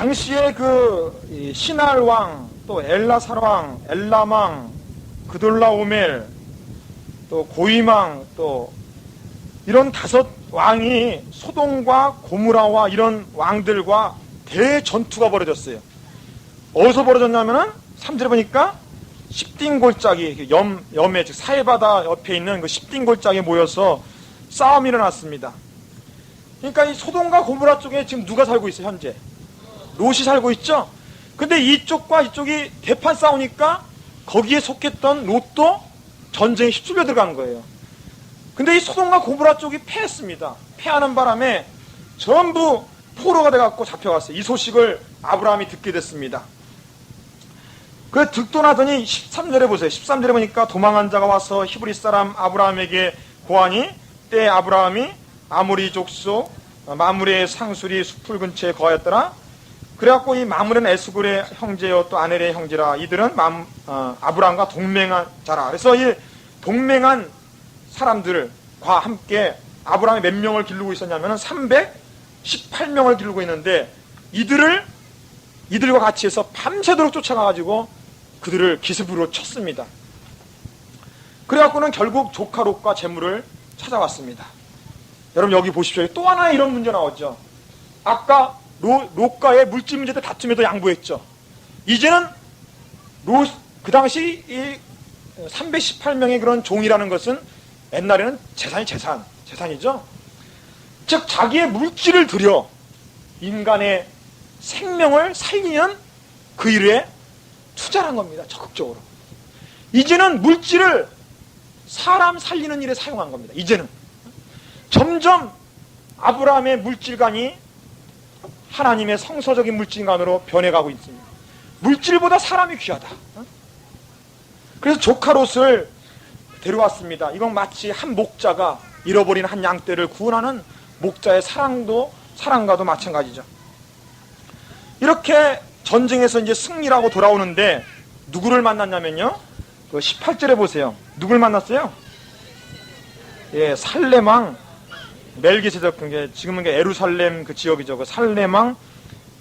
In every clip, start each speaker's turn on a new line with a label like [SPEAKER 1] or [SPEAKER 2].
[SPEAKER 1] 당시에 이 시날 왕, 또 엘라살 왕, 엘람왕, 그돌라오멜, 또 고임왕, 또 이런 5 왕이 소돔과 고무라와 이런 왕들과 대전투가 벌어졌어요. 어디서 벌어졌냐면은 3절에 보니까 십딘 골짜기, 염해, 즉 사해바다 옆에 있는 그 십딘 골짜기에 모여서 싸움이 일어났습니다. 그러니까 이 소돔과 고무라 쪽에 지금 누가 살고 있어요, 현재? 롯이 살고 있죠? 근데 이쪽과 이쪽이 대판 싸우니까 거기에 속했던 롯도 전쟁에 휩쓸려 들어간 거예요. 근데 이 소돔과 고무라 쪽이 패했습니다. 패하는 바람에 전부 포로가 돼갖고 잡혀갔어요. 이 소식을 아브라함이 듣게 됐습니다. 그래서 듣고 나더니 13절에 보세요. 13절에 보니까 도망한 자가 와서 히브리 사람 아브라함에게 고하니 때 아브라함이 아모리 족속 마므레의 상수리 수풀 근처에 거하였더라. 그래갖고 이 마므레는 에스골의 형제요 또 아넬의 형제라. 이들은 아브라함과 동맹한 자라. 그래서 이 동맹한 사람들과 함께 아브라함이 몇 명을 기르고 있었냐면 318명을 기르고 있는데 이들과 같이 해서 밤새도록 쫓아가가지고 그들을 기습으로 쳤습니다. 그래갖고는 결국 조카 롯과 재물을 찾아왔습니다. 여러분 여기 보십시오. 또 하나의 이런 문제 나왔죠. 아까 롯과의 물질 문제 때 다툼에도 양보했죠. 이제는 그 당시 이 318명의 그런 종이라는 것은 옛날에는 재산이죠. 즉 자기의 물질을 들여 인간의 생명을 살리는 그 일에 투자한 겁니다. 적극적으로. 이제는 물질을 사람 살리는 일에 사용한 겁니다. 이제는 점점 아브라함의 물질관이 하나님의 성서적인 물질관으로 변해가고 있습니다. 물질보다 사람이 귀하다. 그래서 조카 롯을 데려왔습니다. 이건 마치 한 목자가 잃어버린 한 양떼를 구원하는 목자의 사랑과도 마찬가지죠. 이렇게 전쟁에서 이제 승리하고 돌아오는데 누구를 만났냐면요. 그 18절에 보세요. 누굴 만났어요? 예, 살렘왕 멜기세덱, 지금은 예루살렘 그 지역이죠. 그 살렘왕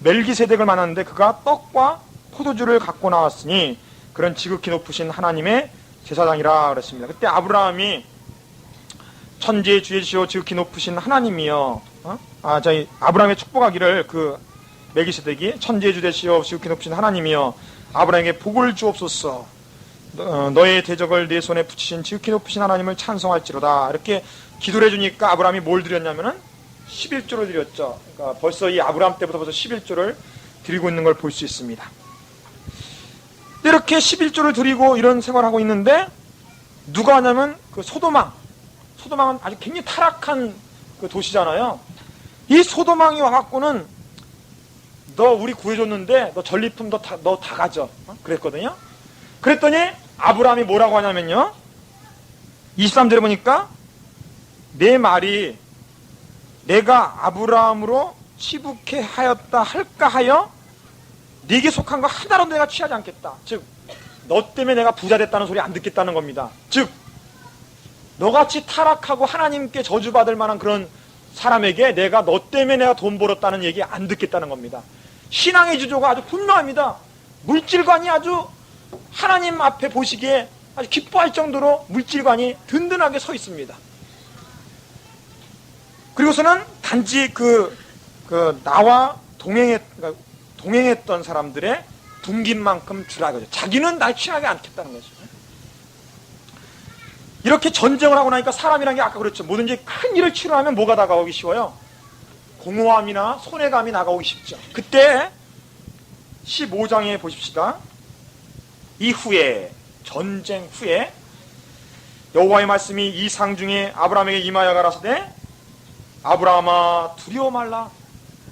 [SPEAKER 1] 멜기세덱을 만났는데 그가 떡과 포도주를 갖고 나왔으니 그런 지극히 높으신 하나님의 제사장이라 그랬습니다. 그때 아브라함이 천지의 주이시오 지극히 높으신 하나님이여, 저희 아브라함의 축복하기를 그 멜기세덱이 천지의 주 되시오 지극히 높으신 하나님이여 아브라함에게 복을 주옵소서. 너의 대적을 내 손에 붙이신 지극히 높으신 하나님을 찬송할지로다. 이렇게 기도를 해주니까 아브라함이 뭘 드렸냐면은 11조를 드렸죠. 그러니까 벌써 이 아브라함 때부터 벌써 11조를 드리고 있는 걸 볼 수 있습니다. 이렇게 11조를 드리고 이런 생활을 하고 있는데 누가 하냐면 그 소돔왕은 아주 굉장히 타락한 그 도시잖아요. 이 소돔왕이 와갖고는 너 우리 구해줬는데 너 전리품 너 다 가져. 그랬거든요. 그랬더니 아브라함이 뭐라고 하냐면요. 23절에 보니까 내 말이 내가 아브라함으로 치북해 하였다 할까 하여 네게 속한 거 하나라도 내가 취하지 않겠다. 즉 너 때문에 내가 부자 됐다는 소리 안 듣겠다는 겁니다. 즉 너같이 타락하고 하나님께 저주받을 만한 그런 사람에게 너 때문에 내가 돈 벌었다는 얘기 안 듣겠다는 겁니다. 신앙의 주조가 아주 분명합니다. 물질관이 아주 하나님 앞에 보시기에 아주 기뻐할 정도로 물질관이 든든하게 서 있습니다. 그리고서는 단지 나와 동행했던 사람들의 굶긴 만큼 주라 그러죠. 자기는 날 취하게 않겠다는 거죠. 이렇게 전쟁을 하고 나니까 사람이라는 게 아까 그랬죠. 뭐든지 큰 일을 치료하면 뭐가 다가오기 쉬워요? 공허함이나 손해감이 다가오기 쉽죠. 그때 15장에 보십시다. 이후에 전쟁 후에 여호와의 말씀이 이 상 중에 아브라함에게 임하여 가라사대 아브라함아 두려워 말라.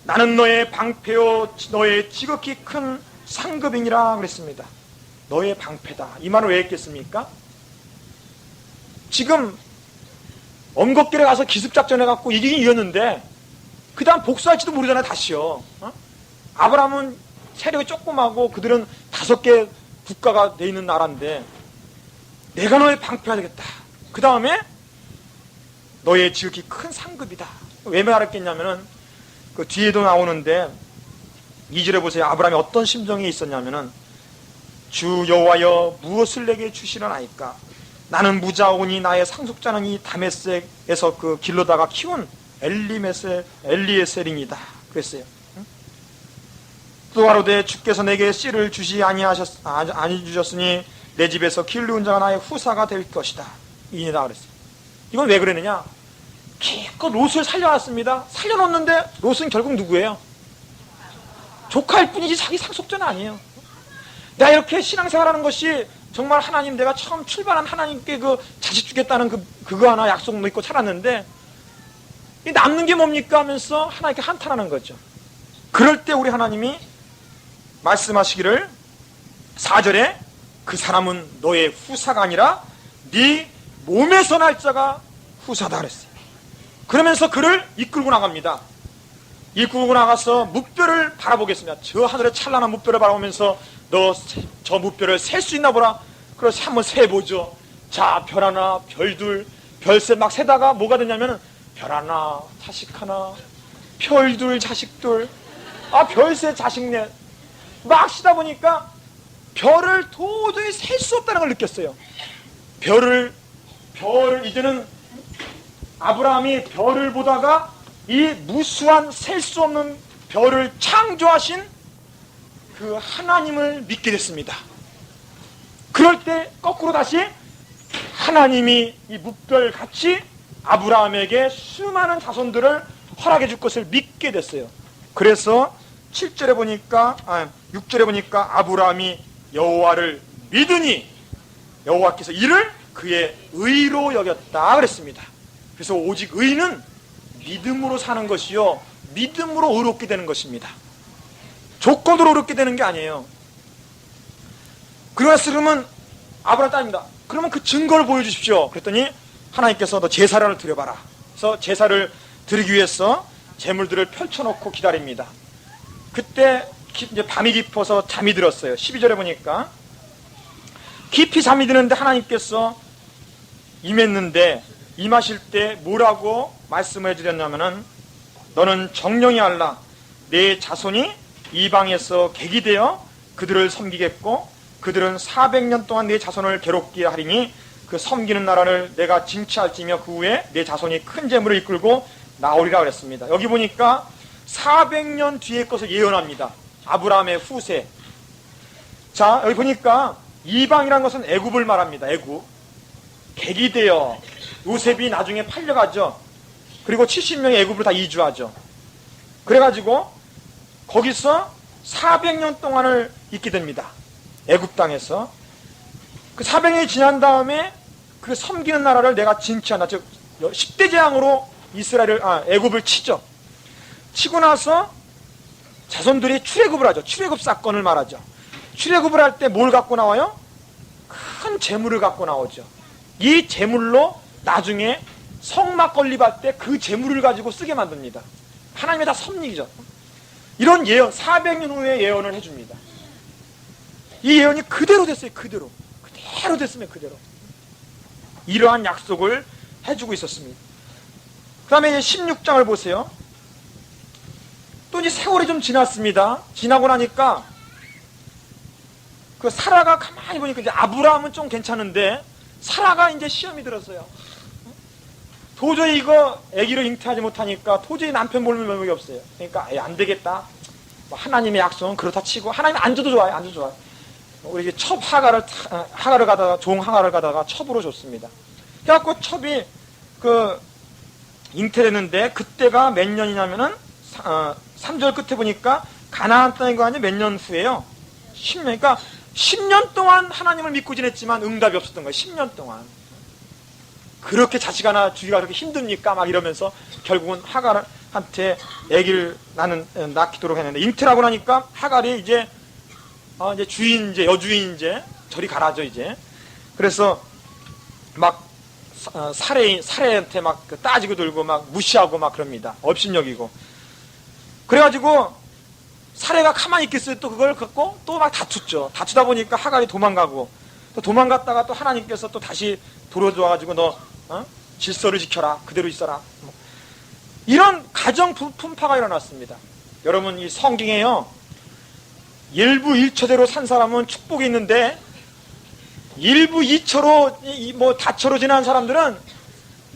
[SPEAKER 1] 나는 너의 방패요 너의 지극히 큰 상급이니라 그랬습니다. 너의 방패다. 이 말을 왜 했겠습니까? 지금 언급길에 가서 기습작전 해갖고 이기긴 이겼는데 그 다음 복수할지도 모르잖아요. 다시요. 아브라함은 세력이 조그마고 그들은 5개 국가가 돼 있는 나라인데 내가 너의 방패가 되겠다. 그 다음에 너의 지극히 큰 상급이다. 왜 말했겠냐면은 그 뒤에도 나오는데 2절에 보세요. 아브라함이 어떤 심정이 있었냐면은 주 여호와여 무엇을 내게 주시려나이까? 나는 무자오니 나의 상속자는 이 다메섹에서 그 길로다가 키운 엘리에셀이니이다. 그랬어요. 또 가로되 주께서 내게 씨를 주시 아니 주셨으니 내 집에서 길르운 자가 나의 후사가 될 것이다. 이니다 그랬어요. 이건 왜 그랬느냐? 기껏 롯을 살려놨습니다. 살려놓는데 롯은 결국 누구예요? 조카일 뿐이지 자기 상속자는 아니에요. 내가 이렇게 신앙생활하는 것이 정말 하나님, 내가 처음 출발한 하나님께 그 자식 주겠다는 그거 하나 약속 믿고 살았는데 이 남는 게 뭡니까 하면서 하나님께 한탄하는 거죠. 그럴 때 우리 하나님이 말씀하시기를 4절에 그 사람은 너의 후사가 아니라 네 몸에서 날 자가 후사다 그랬어요. 그러면서 그를 이끌고 나갑니다. 이끌고 나가서 무뼈를 바라보겠습니다. 저 하늘의 찬란한 무뼈를 바라보면서 너 저 무뼈를 셀 수 있나 보라. 그래서 한번 세보죠. 자, 별 하나, 별 둘, 별셋 막 세다가 뭐가 되냐면 별 하나, 자식 하나, 별 둘, 자식 둘, 별셋, 자식 넷 막 쉬다 보니까 별을 도저히 셀 수 없다는 걸 느꼈어요. 별을 이제는 아브라함이 별을 보다가 이 무수한 셀 수 없는 별을 창조하신 그 하나님을 믿게 됐습니다. 그럴 때 거꾸로 다시 하나님이 이 무별같이 아브라함에게 수많은 자손들을 허락해 줄 것을 믿게 됐어요. 그래서 7절에 보니까 6절에 보니까 아브라함이 여호와를 믿으니 여호와께서 이를 그의 의로 여겼다 그랬습니다. 그래서 오직 의는 믿음으로 사는 것이요 믿음으로 의롭게 되는 것입니다. 조건으로 의롭게 되는 게 아니에요. 그러면 아브라함 따집니다. 그러면 그 증거를 보여주십시오. 그랬더니 하나님께서 너 제사를 드려봐라. 그래서 제사를 드리기 위해서 제물들을 펼쳐놓고 기다립니다. 그때 이제 밤이 깊어서 잠이 들었어요. 12절에 보니까 깊이 잠이 드는데 하나님께서 임하실 때 뭐라고 말씀을 해주셨냐면은 너는 정령이 알라. 내 자손이 이방에서 객이 되어 그들을 섬기겠고 그들은 400년 동안 내 자손을 괴롭게 하리니 그 섬기는 나라를 내가 징치할지며 그 후에 내 자손이 큰 재물을 이끌고 나오리라 그랬습니다. 여기 보니까 400년 뒤의 것을 예언합니다. 아브라함의 후세. 자, 여기 보니까 이방이라는 것은 애굽을 말합니다. 애굽. 객이 되어 요셉이 나중에 팔려가죠. 그리고 70명이 애굽으로 다 이주하죠. 그래가지고 거기서 400년 동안을 있게 됩니다. 애굽 땅에서. 그 400년이 지난 다음에 그 섬기는 나라를 내가 징치한다. 즉 10대 재앙으로 애굽을 치죠. 치고 나서 자손들이 출애굽을 하죠. 출애굽 사건을 말하죠. 출애굽을 할 때 뭘 갖고 나와요? 큰 재물을 갖고 나오죠. 이 재물로 나중에 성막 건립할 때 그 재물을 가지고 쓰게 만듭니다. 하나님의 다 섭리죠. 이런 예언, 400년 후에 예언을 해줍니다. 이 예언이 그대로 됐어요. 그대로 됐으면 그대로. 이러한 약속을 해주고 있었습니다. 그 다음에 16장을 보세요. 또 이제 세월이 좀 지났습니다. 지나고 나니까 그 사라가 가만히 보니까 이제 아브라함은 좀 괜찮은데 사라가 이제 시험이 들었어요. 도저히 이거 아기를 잉태하지 못하니까 도저히 남편 볼 명목이 없어요. 그러니까 안 되겠다. 하나님의 약속은 그렇다 치고 하나님 안 줘도 좋아요. 안 줘도 좋아요. 우리 이제 첩 하가를 가다가 종 하가를 가다가 첩으로 줬습니다. 그래갖고 첩이 그 잉태되는데 그때가 몇 년이냐면은 3절 끝에 보니까 가나안 땅인 거 아니에요? 몇 년 후에요? 10년. 그러니까 10년 동안 하나님을 믿고 지냈지만 응답이 없었던 거예요. 10년 동안. 그렇게 자식 하나 주기가 그렇게 힘듭니까? 막 이러면서 결국은 하갈한테 아기를 낳기도록 했는데 잉태라고 나니까 하갈이 이제 여주인 저리 가라죠 이제. 그래서 막 사례한테 막 따지고 들고 막 무시하고 막 그럽니다. 업신여기고. 그래가지고 사례가 가만히 있겠어요. 또 그걸 갖고 또 막 다투죠. 다투다 보니까 하갈이 도망가고 또 도망갔다가 또 하나님께서 또 다시 돌아와가지고 너 질서를 지켜라. 그대로 있어라. 이런 가정 분파가 일어났습니다. 여러분 이 성경에요. 일부 일처대로 산 사람은 축복이 있는데 일부 이처로 뭐 다처로 지난 사람들은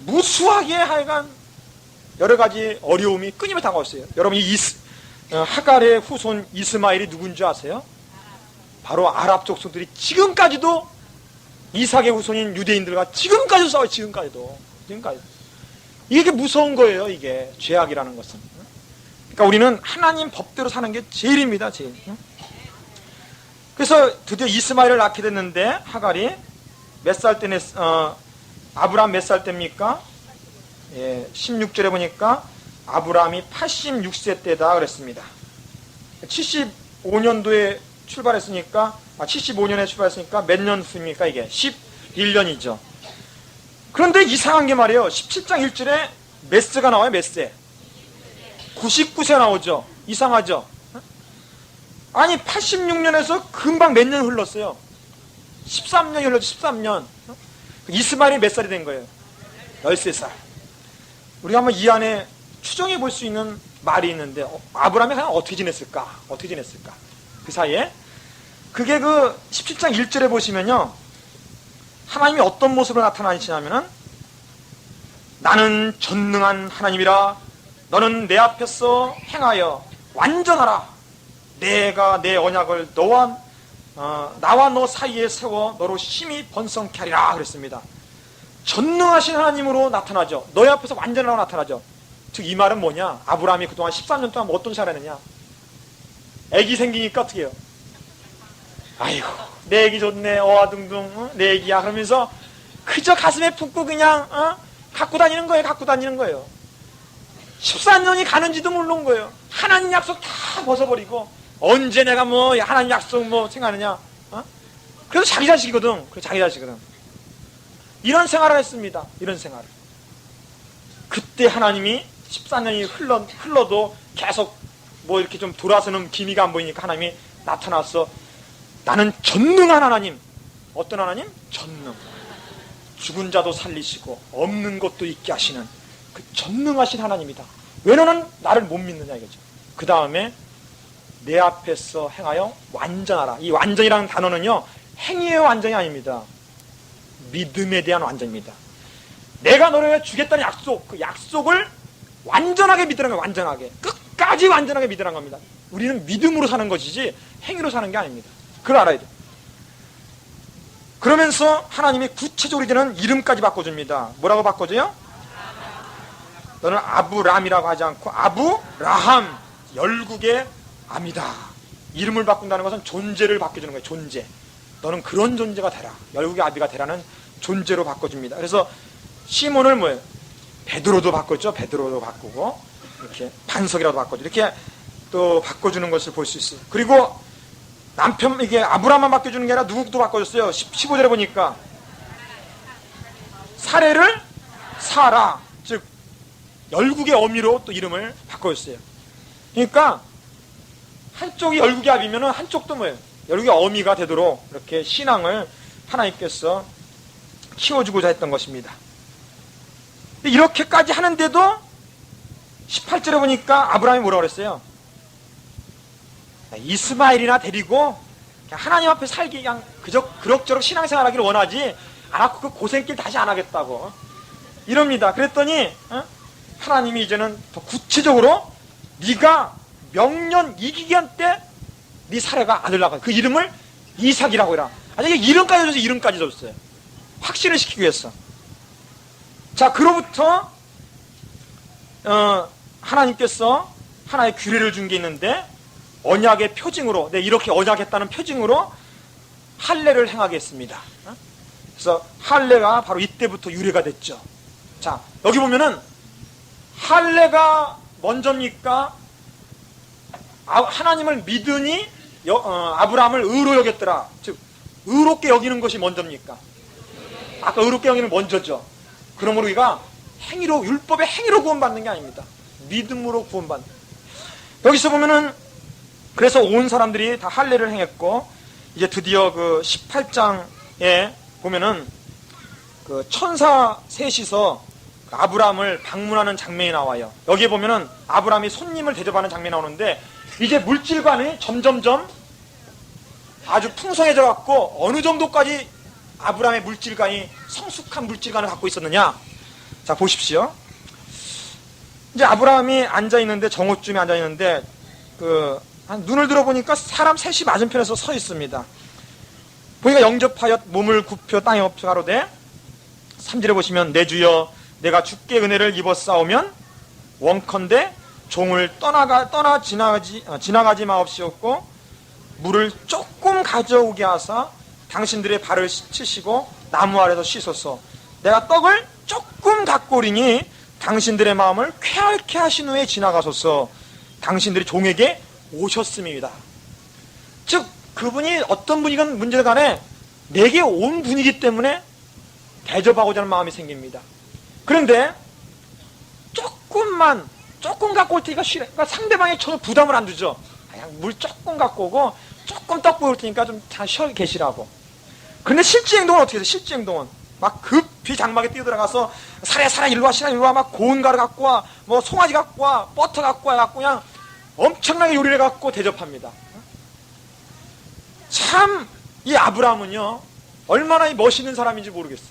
[SPEAKER 1] 무수하게 하여간 여러 가지 어려움이 끊임없이 다가왔어요. 여러분 이 하갈의 후손 이스마엘이 누군지 아세요? 바로 아랍 족속들이 지금까지도 이삭의 후손인 유대인들과 지금까지도 싸워요. 지금까지도. 이게 무서운 거예요. 이게 죄악이라는 것은. 그러니까 우리는 하나님 법대로 사는 게 제일입니다. 제일. 그래서 드디어 이스마엘을 낳게 됐는데 하갈이 몇 살 때 아브라함 몇 살 때입니까? 예, 16절에 보니까 아브라함이 86세 때다 그랬습니다. 75년도에 출발했으니까 75년에 출발했으니까 몇 년 후입니까? 이게 11년이죠. 그런데 이상한 게 말이에요. 17장 1절에 메스가 나와요. 메스 99세 나오죠. 이상하죠. 아니 86년에서 금방 몇 년 흘렀어요. 13년이 흘렀죠. 13년. 이스마엘이 몇 살이 된 거예요? 13살. 우리가 한번 이 안에 추정해 볼 수 있는 말이 있는데 아브라함이 과연 어떻게 지냈을까? 그 사이에 그게 그 17장 1절에 보시면요, 하나님이 어떤 모습으로 나타나시냐면은 나는 전능한 하나님이라 너는 내 앞에서 행하여 완전하라. 내가 내 언약을 나와 너 사이에 세워 너로 심히 번성케 하리라 그랬습니다. 전능하신 하나님으로 나타나죠. 너희 앞에서 완전하라고 나타나죠. 즉 이 말은 뭐냐? 아브라함이 그동안 13년 동안 어떤 생활을 했느냐? 애기 생기니까 어떻게 해요? 아이고 내 애기 좋네 어아둥둥 내 애기야 그러면서 그저 가슴에 품고 그냥 갖고 다니는 거예요. 14년이 가는지도 모르는 거예요. 하나님 약속 다 벗어버리고 언제 내가 뭐 하나님 약속 뭐 생각하느냐? 그래서 자기 자식이거든. 이런 생활을 했습니다. 이런 생활을. 그때 하나님이 14년이 흘러도 계속 뭐 이렇게 좀 돌아서는 기미가 안 보이니까 하나님이 나타나서 나는 전능한 하나님. 어떤 하나님? 전능. 죽은 자도 살리시고 없는 것도 있게 하시는 그 전능하신 하나님이다. 왜 너는 나를 못 믿느냐 이거죠. 그 다음에 내 앞에서 행하여 완전하라. 이 완전이라는 단어는요, 행위의 완전이 아닙니다. 믿음에 대한 완전입니다. 내가 너를 주겠다는 약속, 그 약속을 완전하게 믿으라는 거예요. 완전하게. 끝까지 완전하게 믿으라는 겁니다. 우리는 믿음으로 사는 것이지 행위로 사는 게 아닙니다. 그걸 알아야 돼요. 그러면서 하나님이 구체적으로 이제는 이름까지 바꿔줍니다. 뭐라고 바꿔줘요? 너는 아브람이라고 하지 않고 아브라함, 열국의 암이다. 이름을 바꾼다는 것은 존재를 바꿔주는 거예요. 존재. 너는 그런 존재가 되라. 열국의 아비가 되라는 존재로 바꿔줍니다. 그래서 시몬을 뭐예요? 베드로도 바꿨죠. 베드로도 바꾸고 이렇게 반석이라도 바꿔줘. 이렇게 또 바꿔주는 것을 볼 수 있어요. 그리고 남편 이게 아브라함만 바꿔주는 게 아니라 누구도 바꿔줬어요. 15절에 보니까 사례를 사라. 즉 열국의 어미로 또 이름을 바꿔줬어요. 그러니까 한쪽이 열국의 아비면은 한쪽도 뭐예요? 열국의 어미가 되도록 이렇게 신앙을 하나님께서 키워주고자 했던 것입니다. 이렇게까지 하는데도 18절에 보니까 아브라함이 뭐라고 그랬어요? 이스마엘이나 데리고 그냥 하나님 앞에 살기 그냥 그저 그럭저럭 신앙생활하기를 원하지 않았고 그 고생길 다시 안 하겠다고 이럽니다. 그랬더니 하나님이 이제는 더 구체적으로 네가 명년 이 기간 때 네 사례가 아들 낳아 그 이름을 이삭이라고 해라. 아니 이름까지 줬어요. 이름까지 줬어요. 확신을 시키기 위해서. 자, 그로부터 하나님께서 하나의 규례를 준 게 있는데 언약의 표징으로 이렇게 언약했다는 표징으로 할례를 행하게 했습니다. 그래서 할례가 바로 이때부터 유래가 됐죠. 자, 여기 보면은 할례가 먼저입니까? 하나님을 믿으니 아브라함을 의로 여겼더라. 즉 의롭게 여기는 것이 먼저입니까? 아까 의롭게 여기는 먼저죠. 그러므로 우리가 행위로 율법의 행위로 구원받는 게 아닙니다. 믿음으로 구원받는. 여기서 보면은 그래서 온 사람들이 다 할례를 행했고 이제 드디어 그 18장에 보면은 그 천사 셋이서 아브라함을 방문하는 장면이 나와요. 여기에 보면은 아브라함이 손님을 대접하는 장면이 나오는데 이제 물질관이 점점점 아주 풍성해져 갖고 어느 정도까지 아브라함의 물질관이 성숙한 물질관을 갖고 있었느냐. 자, 보십시오. 이제 아브라함이 앉아있는데, 정오쯤에 앉아있는데, 눈을 들어보니까 사람 셋이 맞은편에서 서 있습니다. 보니까 영접하여 몸을 굽혀 땅에 엎혀 가로되, 3절에 보시면, 내 주여 내가 주께 은혜를 입었사오면 원컨대 종을 지나가지 마옵시옵고 물을 조금 가져오게 하사 당신들의 발을 씻으시고 나무 아래서 씻소서. 내가 떡을 조금 갖고 오리니 당신들의 마음을 쾌활케 하신 후에 지나가소서. 당신들이 종에게 오셨음입니다. 즉 그분이 어떤 분이건 문제가 간에 내게 온 분이기 때문에 대접하고자 하는 마음이 생깁니다. 그런데 조금 갖고 올 테니까 싫어. 그러니까 상대방이 전혀 부담을 안 주죠. 그냥 물 조금 갖고 오고 조금 떡 부을 테니까 좀 잘 쉬어 계시라고. 그런데 실제 행동은 어떻게 해요? 실제 행동은 막 급히 장막에 뛰어들어가서 사래 일로 와, 신랑 일로 와, 막 고운 가루 갖고 와, 뭐 송아지 갖고 와, 버터 갖고 와, 갖고 그냥 엄청나게 요리를 갖고 대접합니다. 참 이 아브라함은요 얼마나 멋있는 사람인지 모르겠어요.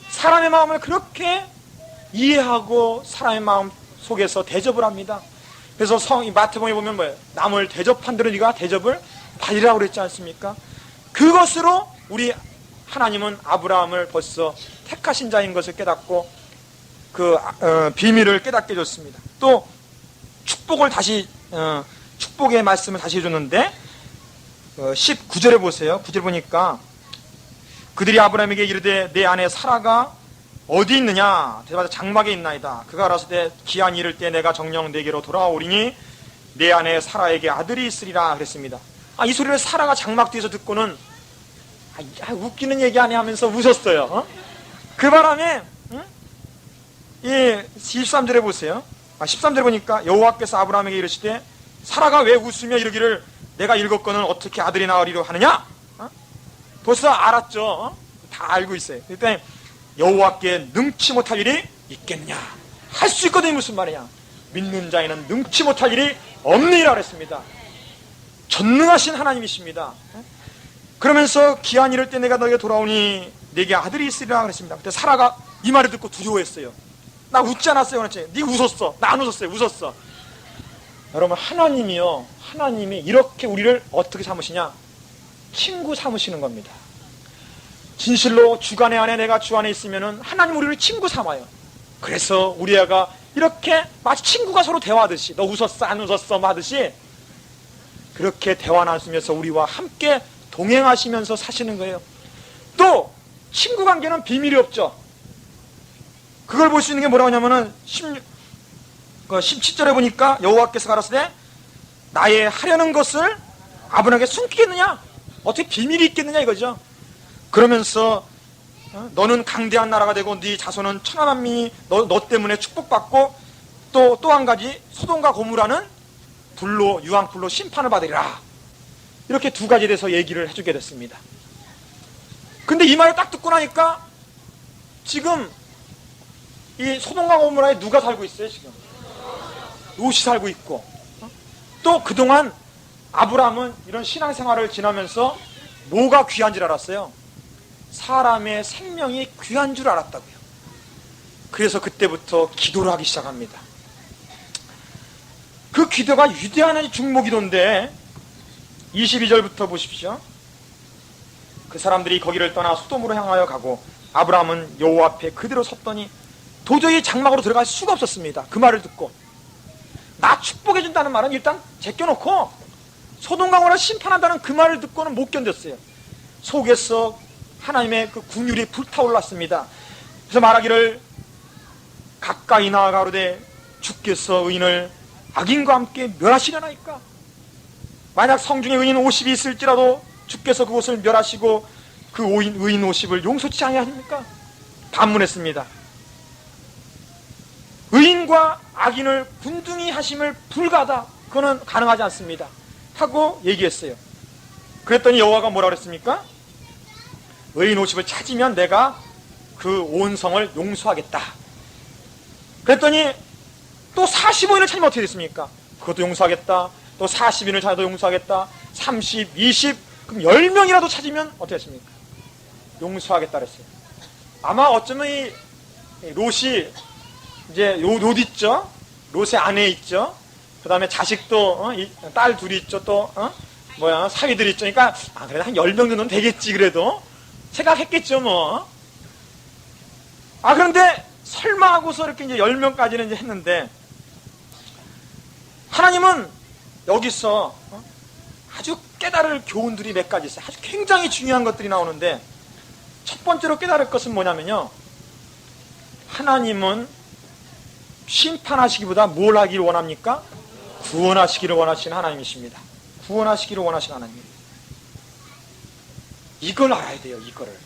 [SPEAKER 1] 사람의 마음을 그렇게 이해하고 사람의 마음 속에서 대접을 합니다. 그래서 이 마태복음에 보면 뭐예요? 남을 대접한 대로 네가 대접을 받으라고 그랬지 않습니까? 그것으로 우리 하나님은 아브라함을 벌써 택하신 자인 것을 깨닫고 비밀을 깨닫게 해줬습니다. 또 축복을 축복의 말씀을 다시 해줬는데 19절에 보세요. 9절 보니까 그들이 아브라함에게 이르되 내 아내 사라가 어디 있느냐? 대답하되 장막에 있나이다. 그가 알아서 내 기한 이를 때 내가 정녕 내게로 돌아오리니 내 아내 사라에게 아들이 있으리라 그랬습니다. 이 소리를 사라가 장막 뒤에서 듣고는 웃기는 얘기 아니 하면서 웃었어요. 그 바람에 이 13절에 보세요. 13절에 보니까 여호와께서 아브라함에게 이르시되 사라가 왜 웃으며 이르기를 내가 읽었거늘 어떻게 아들이 나으리로 하느냐? 벌써 알았죠. 다 알고 있어요. 그러니까 여호와께 능치 못할 일이 있겠느냐? 할 수 있거든요. 무슨 말이냐? 믿는 자에는 능치 못할 일이 없느니라 그랬습니다. 전능하신 하나님이십니다. 그러면서 기한 이를 때 내가 너에게 돌아오니 내게 아들이 있으리라 그랬습니다. 그때 사라가 이 말을 듣고 두려워했어요. 나 웃지 않았어요. 그렇지? 네 웃었어. 나 안 웃었어요. 웃었어. 여러분 하나님이 이렇게 우리를 어떻게 삼으시냐? 친구 삼으시는 겁니다. 진실로 주간의 안에 내가 주 안에 있으면은 하나님 우리를 친구 삼아요. 그래서 우리 애가 이렇게 마치 친구가 서로 대화하듯이 너 웃었어 안 웃었어 뭐 하듯이 그렇게 대화 나누면서 우리와 함께 동행하시면서 사시는 거예요. 또 친구 관계는 비밀이 없죠. 그걸 볼 수 있는 게 뭐라고 하냐면은 17절에 보니까 여호와께서 가라사대 나의 하려는 것을 아브라함에게 숨기겠느냐? 어떻게 비밀이 있겠느냐 이거죠. 그러면서 너는 강대한 나라가 되고 네 자손은 천하만민이 너 때문에 축복받고 또 한 가지 소돔과 고모라는 유황불로 심판을 받으리라. 이렇게 두 가지에 대해서 얘기를 해주게 됐습니다. 근데 이 말을 딱 듣고 나니까 지금 이 소돔과 고모라에 누가 살고 있어요? 지금 롯이 살고 있고 또 그동안 아브라함은 이런 신앙생활을 지나면서 뭐가 귀한 줄 알았어요? 사람의 생명이 귀한 줄 알았다고요. 그래서 그때부터 기도를 하기 시작합니다. 그 기도가 위대한 중보기도인데 22절부터 보십시오. 그 사람들이 거기를 떠나 소돔으로 향하여 가고 아브라함은 여호와 앞에 그대로 섰더니 도저히 장막으로 들어갈 수가 없었습니다. 그 말을 듣고 나 축복해준다는 말은 일단 제껴놓고 소돔과 고모라 심판한다는 그 말을 듣고는 못 견뎠어요. 속에서 하나님의 그 군율이 불타올랐습니다. 그래서 말하기를 가까이 나아가로되 주께서 의인을 악인과 함께 멸하시려나이까? 만약 성중에 의인 50이 있을지라도 주께서 그곳을 멸하시고 그 의인 50을 용서치 아니하십니까? 반문했습니다. 의인과 악인을 분등히 하심을 불가하다. 그거는 가능하지 않습니다. 하고 얘기했어요. 그랬더니 여호와가 뭐라 그랬습니까? 의인 50을 찾으면 내가 그 온 성을 용서하겠다. 그랬더니 또 45인을 찾으면 어떻게 됐습니까? 그것도 용서하겠다. 또 40인을 찾아도 용서하겠다. 30, 20 그럼 10명이라도 찾으면 어떻겠습니까? 용서하겠다 그랬어요. 아마 어쩌면 이 롯이 이제 롯 있죠? 롯의 아내 있죠? 그 다음에 자식도, 딸 둘이 있죠? 또, 사위들 있죠? 그러니까, 그래도 한 10명 정도는 되겠지, 그래도. 생각했겠죠, 뭐. 그런데 설마 하고서 이렇게 이제 10명까지는 이제 했는데, 하나님은 여기서 아주 깨달을 교훈들이 몇 가지 있어요. 아주 굉장히 중요한 것들이 나오는데, 첫 번째로 깨달을 것은 뭐냐면요. 하나님은 심판하시기보다 뭘 하기를 원합니까? 구원하시기를 원하시는 하나님이십니다. 구원하시기를 원하시는 하나님. 이걸 알아야 돼요, 이거를.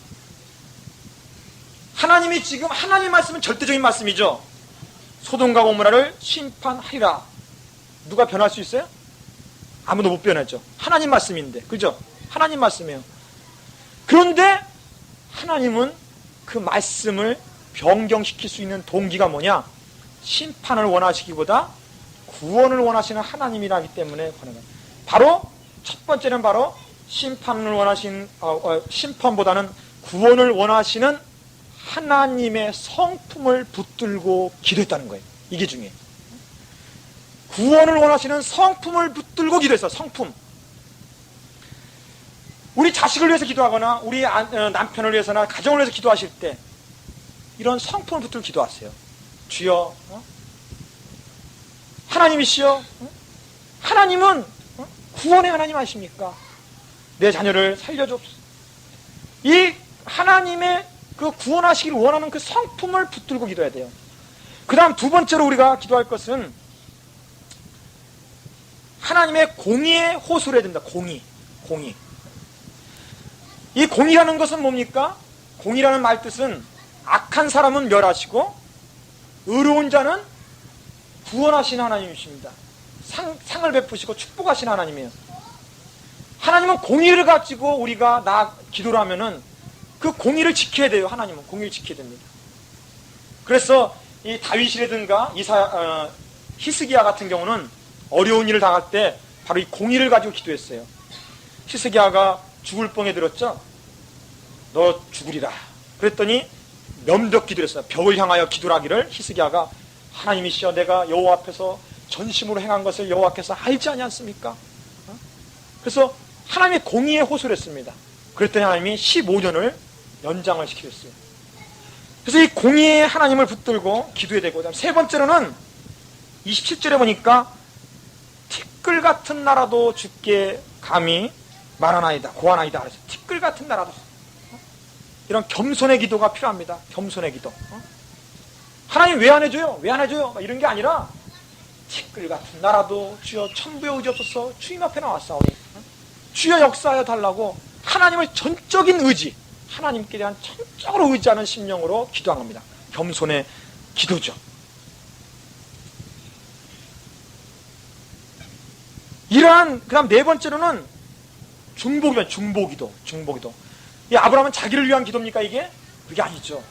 [SPEAKER 1] 하나님이 지금, 하나님 말씀은 절대적인 말씀이죠. 소돔과 고모라를 심판하리라. 누가 변할 수 있어요? 아무도 못 변했죠. 하나님 말씀인데, 그죠? 하나님 말씀이에요. 그런데 하나님은 그 말씀을 변경시킬 수 있는 동기가 뭐냐? 심판을 원하시기보다 구원을 원하시는 하나님이라기 때문에 바로 첫 번째는 바로 심판을 원하신 심판보다는 구원을 원하시는 하나님의 성품을 붙들고 기도했다는 거예요. 이게 중요해요. 구원을 원하시는 성품을 붙들고 기도했어요. 성품. 우리 자식을 위해서 기도하거나 우리 남편을 위해서나 가정을 위해서 기도하실 때 이런 성품을 붙들고 기도하세요. 주여, 하나님이시여, 하나님은 구원의 하나님 아십니까? 내 자녀를 살려주옵소서. 이 하나님의 그 구원하시기를 원하는 그 성품을 붙들고 기도해야 돼요. 그 다음 두 번째로 우리가 기도할 것은 하나님의 공의에 호소를 해야 된다. 공의. 이 공의라는 것은 뭡니까? 공의라는 말 뜻은 악한 사람은 멸하시고 의로운 자는 구원하시는 하나님이십니다. 상을 베푸시고 축복하시는 하나님이에요. 하나님은 공의를 가지고 우리가 기도를 하면은 그 공의를 지켜야 돼요. 하나님은 공의를 지켜야 됩니다. 그래서 이 다윗이라든가 히스기야 같은 경우는 어려운 일을 당할 때 바로 이 공의를 가지고 기도했어요. 히스기야가 죽을 뻥에 들었죠. 너 죽으리라. 그랬더니 면벽 기도를 했어요. 벽을 향하여 기도를 하기를 히스기야가 하나님이시여 내가 여호와 앞에서 전심으로 행한 것을 여호와께서 알지 아니하십니까? 그래서 하나님의 공의에 호소를 했습니다. 그랬더니 하나님이 15년을 연장을 시키셨어요. 그래서 이 공의의 하나님을 붙들고 기도해야 되고, 세 번째로는 27절에 보니까 티끌 같은 나라도 주께 감히 말하나이다, 고하나이다 그래서 티끌 같은 나라도. 이런 겸손의 기도가 필요합니다. 겸손의 기도. 하나님 왜 안 해줘요? 왜 안 해줘요? 이런 게 아니라 티끌 같은 나라도 주여 천부의 의지 없어서 주님 앞에 나왔사오니 주여 역사하여 달라고 하나님의 전적인 의지, 하나님께 대한 전적으로 의지하는 심령으로 기도한 겁니다. 겸손의 기도죠. 이러한, 그 다음 네 번째로는 중보기도. 이 아브라함은 자기를 위한 기도입니까, 이게? 그게 아니죠.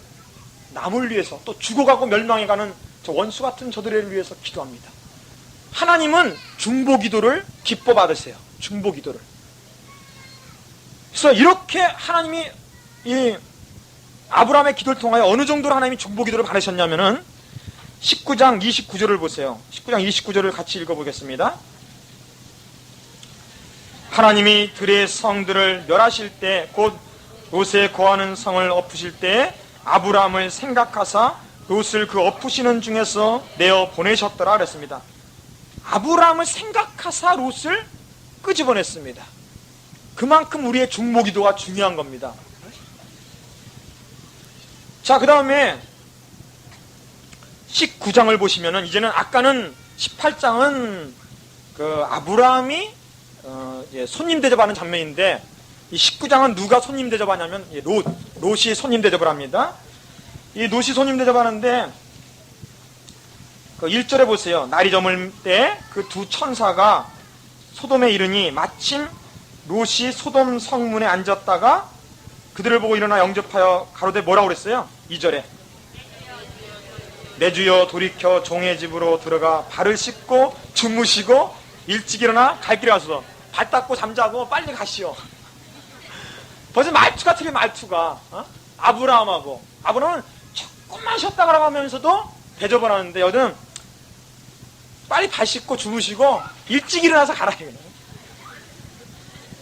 [SPEAKER 1] 남을 위해서, 또 죽어가고 멸망해가는 저 원수 같은 저들을 위해서 기도합니다. 하나님은 중보기도를 기뻐 받으세요. 중보기도를. 그래서 이렇게 하나님이 이 아브라함의 기도를 통하여 어느 정도로 하나님이 중보기도를 받으셨냐면은 19장 29절을 보세요. 19장 29절을 같이 읽어보겠습니다. 하나님이 들의 성들을 멸하실 때 곧 롯에 거하는 성을 엎으실 때 아브라함을 생각하사 롯을 그 엎으시는 중에서 내어 보내셨더라 그랬습니다. 아브라함을 생각하사 롯을 끄집어냈습니다. 그만큼 우리의 중보기도가 중요한 겁니다. 자, 그 다음에 19장을 보시면은 이제는 아까는 18장은 그 아브라함이 손님 대접하는 장면인데 이 19장은 누가 손님 대접하냐면 롯이 손님 대접을 합니다. 이 롯이 손님 대접하는데 그 1절에 보세요. 날이 저물 때 그 두 천사가 소돔에 이르니 마침 롯이 소돔 성문에 앉았다가 그들을 보고 일어나 영접하여 가로되 뭐라고 그랬어요? 2절에 내 주여 돌이켜 종의 집으로 들어가 발을 씻고 주무시고 일찍 일어나 갈 길에 가서 발 닦고 잠자고 빨리 가시오. 벌써 말투가 틀린 말투가. 아브라함하고. 아브라함은 조금만 쉬었다 가라고 하면서도 대접을 하는데 여기는 빨리 발 씻고 주무시고 일찍 일어나서 가라.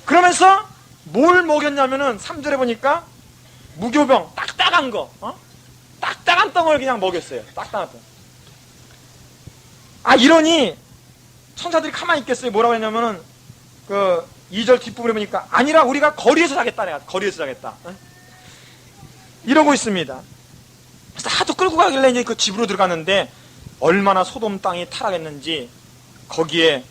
[SPEAKER 1] 그러면서 뭘 먹였냐면은 3절에 보니까 무교병, 딱딱한 거, 딱딱한 떡을 그냥 먹였어요. 딱딱한 떡. 이러니 천사들이 가만히 있겠어요. 뭐라고 했냐면은 그 2절 뒷부분에 보니까 아니라 우리가 거리에서 자겠다. 내가 거리에서 자겠다. 이러고 있습니다. 그래서 하도 끌고 가길래 이제 그 집으로 들어갔는데 얼마나 소돔 땅이 타락했는지 거기에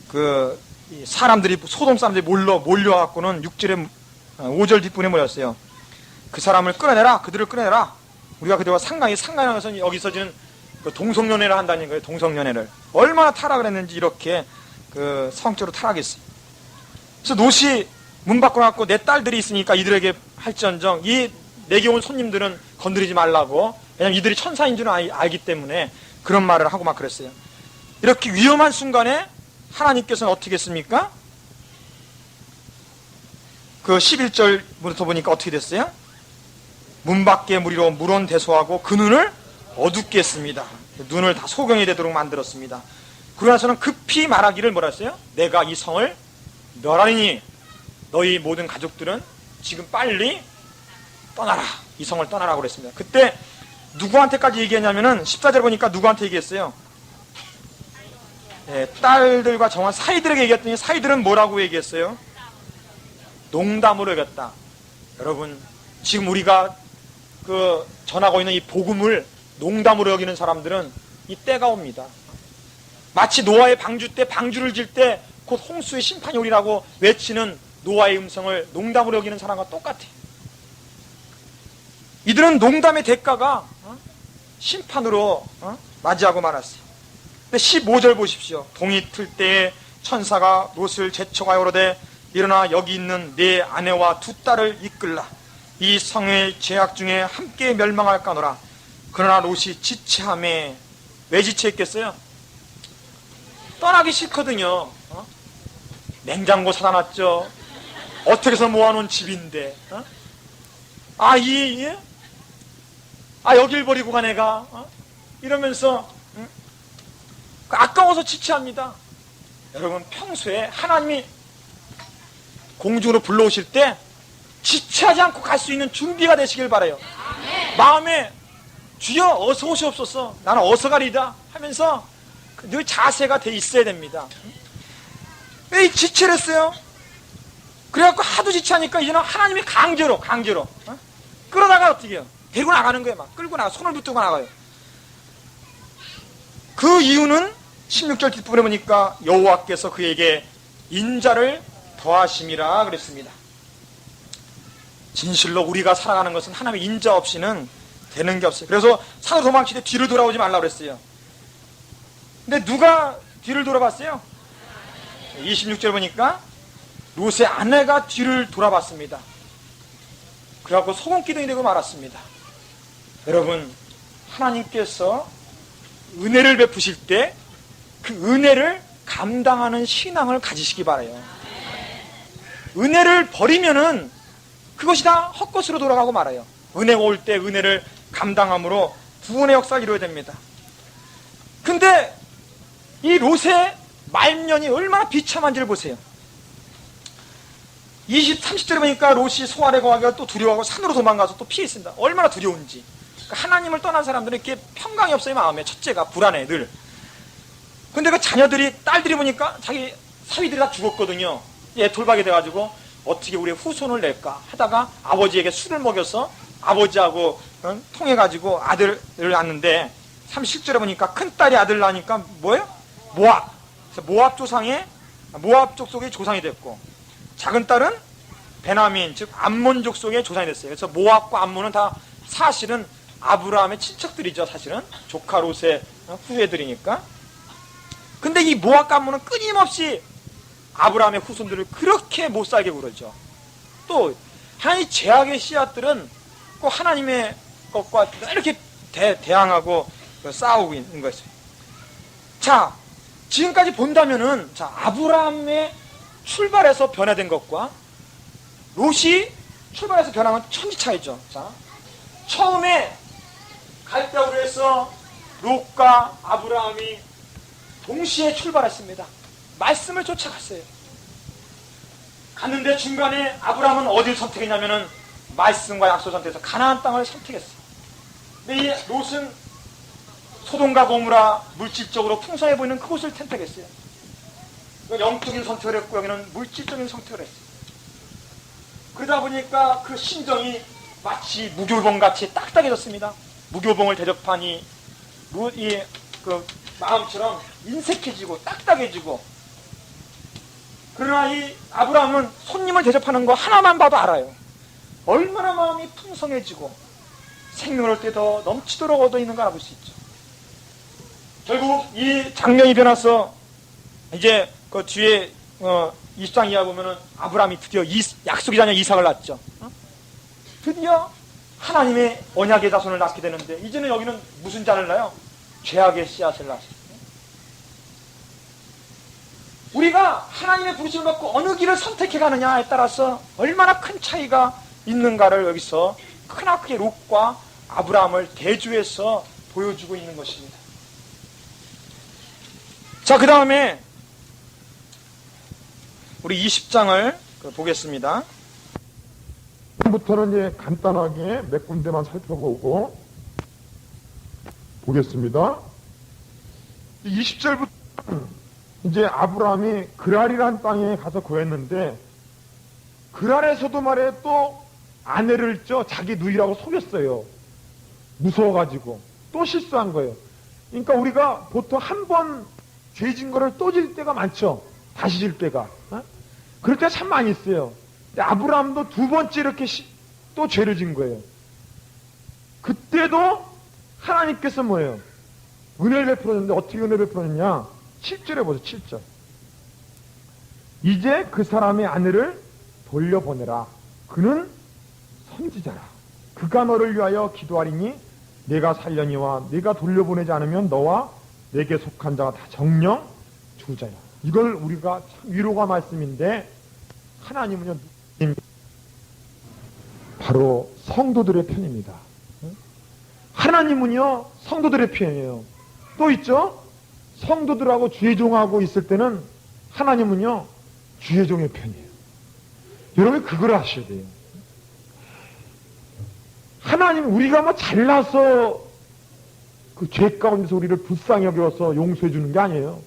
[SPEAKER 1] 그 사람들이 소돔 사람들이 몰려갖고는 6절에 5절 뒷부분에 모였어요. 그 사람을 끌어내라. 그들을 끌어내라. 우리가 그들과 상강이 나서 여기서 지금 그 동성연애를 한다는 거예요. 동성연애를 얼마나 타락을 했는지 이렇게 그 성적으로 타락했어요. 그래서 롯이 문 밖으로 나갔고 내 딸들이 있으니까 이들에게 할지언정 이 내게 온 손님들은 건드리지 말라고. 왜냐면 이들이 천사인 줄은 알기 때문에 그런 말을 하고 막 그랬어요. 이렇게 위험한 순간에 하나님께서는 어떻게 했습니까? 그 11절부터 보니까 어떻게 됐어요? 문 밖에 무리로 물온 대소하고 그 눈을 어둡게 했습니다. 눈을 다 소경이 되도록 만들었습니다. 그러고 나서는 급히 말하기를 뭐라 했어요? 내가 이 성을 멸하리니 너희 모든 가족들은 지금 빨리 떠나라. 이 성을 떠나라고 그랬습니다. 그때 누구한테까지 얘기했냐면은 14절 보니까 누구한테 얘기했어요? 딸들과 정한 사이들에게 얘기했더니 사이들은 뭐라고 얘기했어요? 농담으로 얘기했다. 여러분 지금 우리가 그 전하고 있는 이 복음을 농담으로 여기는 사람들은 이 때가 옵니다. 마치 노아의 방주 때 방주를 질 때 곧 홍수의 심판이 오리라고 외치는 노아의 음성을 농담으로 여기는 사람과 똑같아. 이들은 농담의 대가가 심판으로 맞이하고 말았어요. 근데 15절 보십시오. 동이 틀 때에 천사가 롯을 제쳐가 이르되 일어나 여기 있는 네 아내와 두 딸을 이끌라. 이 성의 죄악 중에 함께 멸망할까노라. 그러나 롯이 지체함에 왜 지체했겠어요? 떠나기 싫거든요. 냉장고 사다 놨죠. 어떻게 해서 모아놓은 집인데. 여길 버리고 가 내가. 이러면서 아까워서 지체합니다. 여러분 평소에 하나님이 공중으로 불러오실 때 지체하지 않고 갈 수 있는 준비가 되시길 바라요. 마음에 주여 어서 오시옵소서 나는 어서 가리다 하면서 늘 자세가 돼 있어야 됩니다. 왜 지체를 했어요? 그래갖고 하도 지체하니까 이제는 하나님이 강제로 끌어다가 어떻게 해요? 데리고 나가는 거예요. 막 끌고 나가 손을 붙들고 나가요. 그 이유는 16절 뒷부분에 보니까 여호와께서 그에게 인자를 더하심이라 그랬습니다. 진실로 우리가 살아가는 것은 하나님의 인자 없이는 되는 게 없어요. 그래서 산으로 도망칠 때 뒤를 돌아오지 말라고 그랬어요. 근데 누가 뒤를 돌아봤어요? 26절 보니까 롯의 아내가 뒤를 돌아봤습니다. 그래갖고 소금기둥이 되고 말았습니다. 여러분 하나님께서 은혜를 베푸실 때 그 은혜를 감당하는 신앙을 가지시기 바라요. 은혜를 버리면은 그것이 다 헛것으로 돌아가고 말아요. 은혜가 올 때 은혜를 감당함으로 구원의 역사를 이루어야 됩니다. 근데 이 롯의 말년이 얼마나 비참한지를 보세요. 30절에 보니까 롯이 소알에 거하기가 또 두려워하고 산으로 도망가서 또 피해 있습니다. 얼마나 두려운지. 그러니까 하나님을 떠난 사람들은 이렇게 평강이 없어요. 마음에 첫째가 불안해 늘. 근데 그 자녀들이 딸들이 보니까 자기 사위들이 다 죽었거든요. 돌박이 돼가지고 어떻게 우리 후손을 낼까 하다가 아버지에게 술을 먹여서 아버지하고 통해가지고 아들을 낳는데 37절에 보니까 큰딸이 아들 낳으니까 뭐예요? 모압. 모압 조상의 모압 족속의 조상이 됐고 작은 딸은 베냐민 즉 암몬 족속의 조상이 됐어요. 그래서 모압과 암몬은 다 사실은 아브라함의 친척들이죠. 사실은 조카 롯의 후예들이니까. 근데 이 모압과 암몬은 끊임없이 아브라함의 후손들을 그렇게 못살게 굴었죠. 또 하나님의 제약의 씨앗들은 꼭 하나님의 것과 이렇게 대항하고 싸우고 있는 것이죠. 자, 지금까지 본다면은 아브라함의 출발해서 변화된 것과 롯이 출발해서 변하면 천지 차이죠. 자, 처음에 갈대우로 해서 롯과 아브라함이 동시에 출발했습니다. 말씀을 쫓아갔어요. 갔는데 중간에 아브라함은 어디를 선택했냐면은 말씀과 약속 선택해서 가나안 땅을 선택했어요. 근데 이 롯은 소돔과 고모라 물질적으로 풍성해 보이는 그곳을 선택했어요. 영적인 선택을 했고 여기는 물질적인 선택을 했어요. 그러다 보니까 그 심정이 마치 무교봉같이 딱딱해졌습니다. 무교봉을 대접하니 그 마음처럼 인색해지고 딱딱해지고. 그러나 이 아브라함은 손님을 대접하는 거 하나만 봐도 알아요. 얼마나 마음이 풍성해지고 생명을 얻을 때 더 넘치도록 얻어 있는 걸 알아볼 수 있죠. 결국 이 장면이 변해서 이제 그 뒤에 20장 이하 보면은 아브라함이 드디어 약속의 자녀 이삭을 낳았죠. 드디어 하나님의 언약의 자손을 낳게 되는데 이제는 여기는 무슨 자를 낳아요? 죄악의 씨앗을 낳았어요. 우리가 하나님의 부르심을 받고 어느 길을 선택해 가느냐에 따라서 얼마나 큰 차이가 있는가를 여기서 크나크게 롯과 아브라함을 대조해서 보여주고 있는 것입니다. 자, 그 다음에 우리 20장을 보겠습니다.
[SPEAKER 2] 부터는 이제 간단하게 몇 군데만 살펴보고 보겠습니다. 20절부터 이제 아브라함이 그랄이라는 땅에 가서 거했는데 그랄에서도 말해 또 아내를 자기 누이라고 속였어요. 무서워가지고 또 실수한 거예요. 그러니까 우리가 보통 한 번 죄진 거를 또 질 때가 많죠. 다시 질 때가. 그럴 때 참 많이 있어요. 근데 아브라함도 두 번째 이렇게 또 죄를 진 거예요. 그때도 하나님께서 뭐예요? 은혜를 베풀었는데 어떻게 은혜를 베풀었느냐? 7절에 보세요. 7절. 이제 그 사람의 아내를 돌려보내라. 그는 선지자라. 그가 너를 위하여 기도하리니 내가 살려니와 내가 돌려보내지 않으면 너와 내게 속한 자가 다 정령 주자야. 이걸 우리가 참 위로가 말씀인데 하나님은요 바로 성도들의 편입니다. 하나님은요 성도들의 편이에요. 또 있죠? 성도들하고 주의종하고 있을 때는 하나님은요 주의종의 편이에요. 여러분 그걸 아셔야 돼요. 하나님 우리가 뭐 잘나서 그 죄 가운데서 우리를 불쌍히 여겨서 용서해 주는 게 아니에요.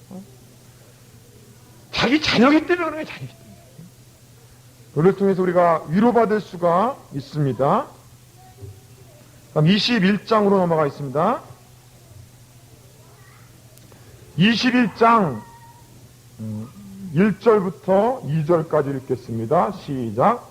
[SPEAKER 2] 자기 자녀기 때문에 그런 게 자녀기 때문에. 그걸 통해서 우리가 위로받을 수가 있습니다. 그럼 21장으로 넘어가 있습니다. 21장 1절부터 2절까지 읽겠습니다. 시작.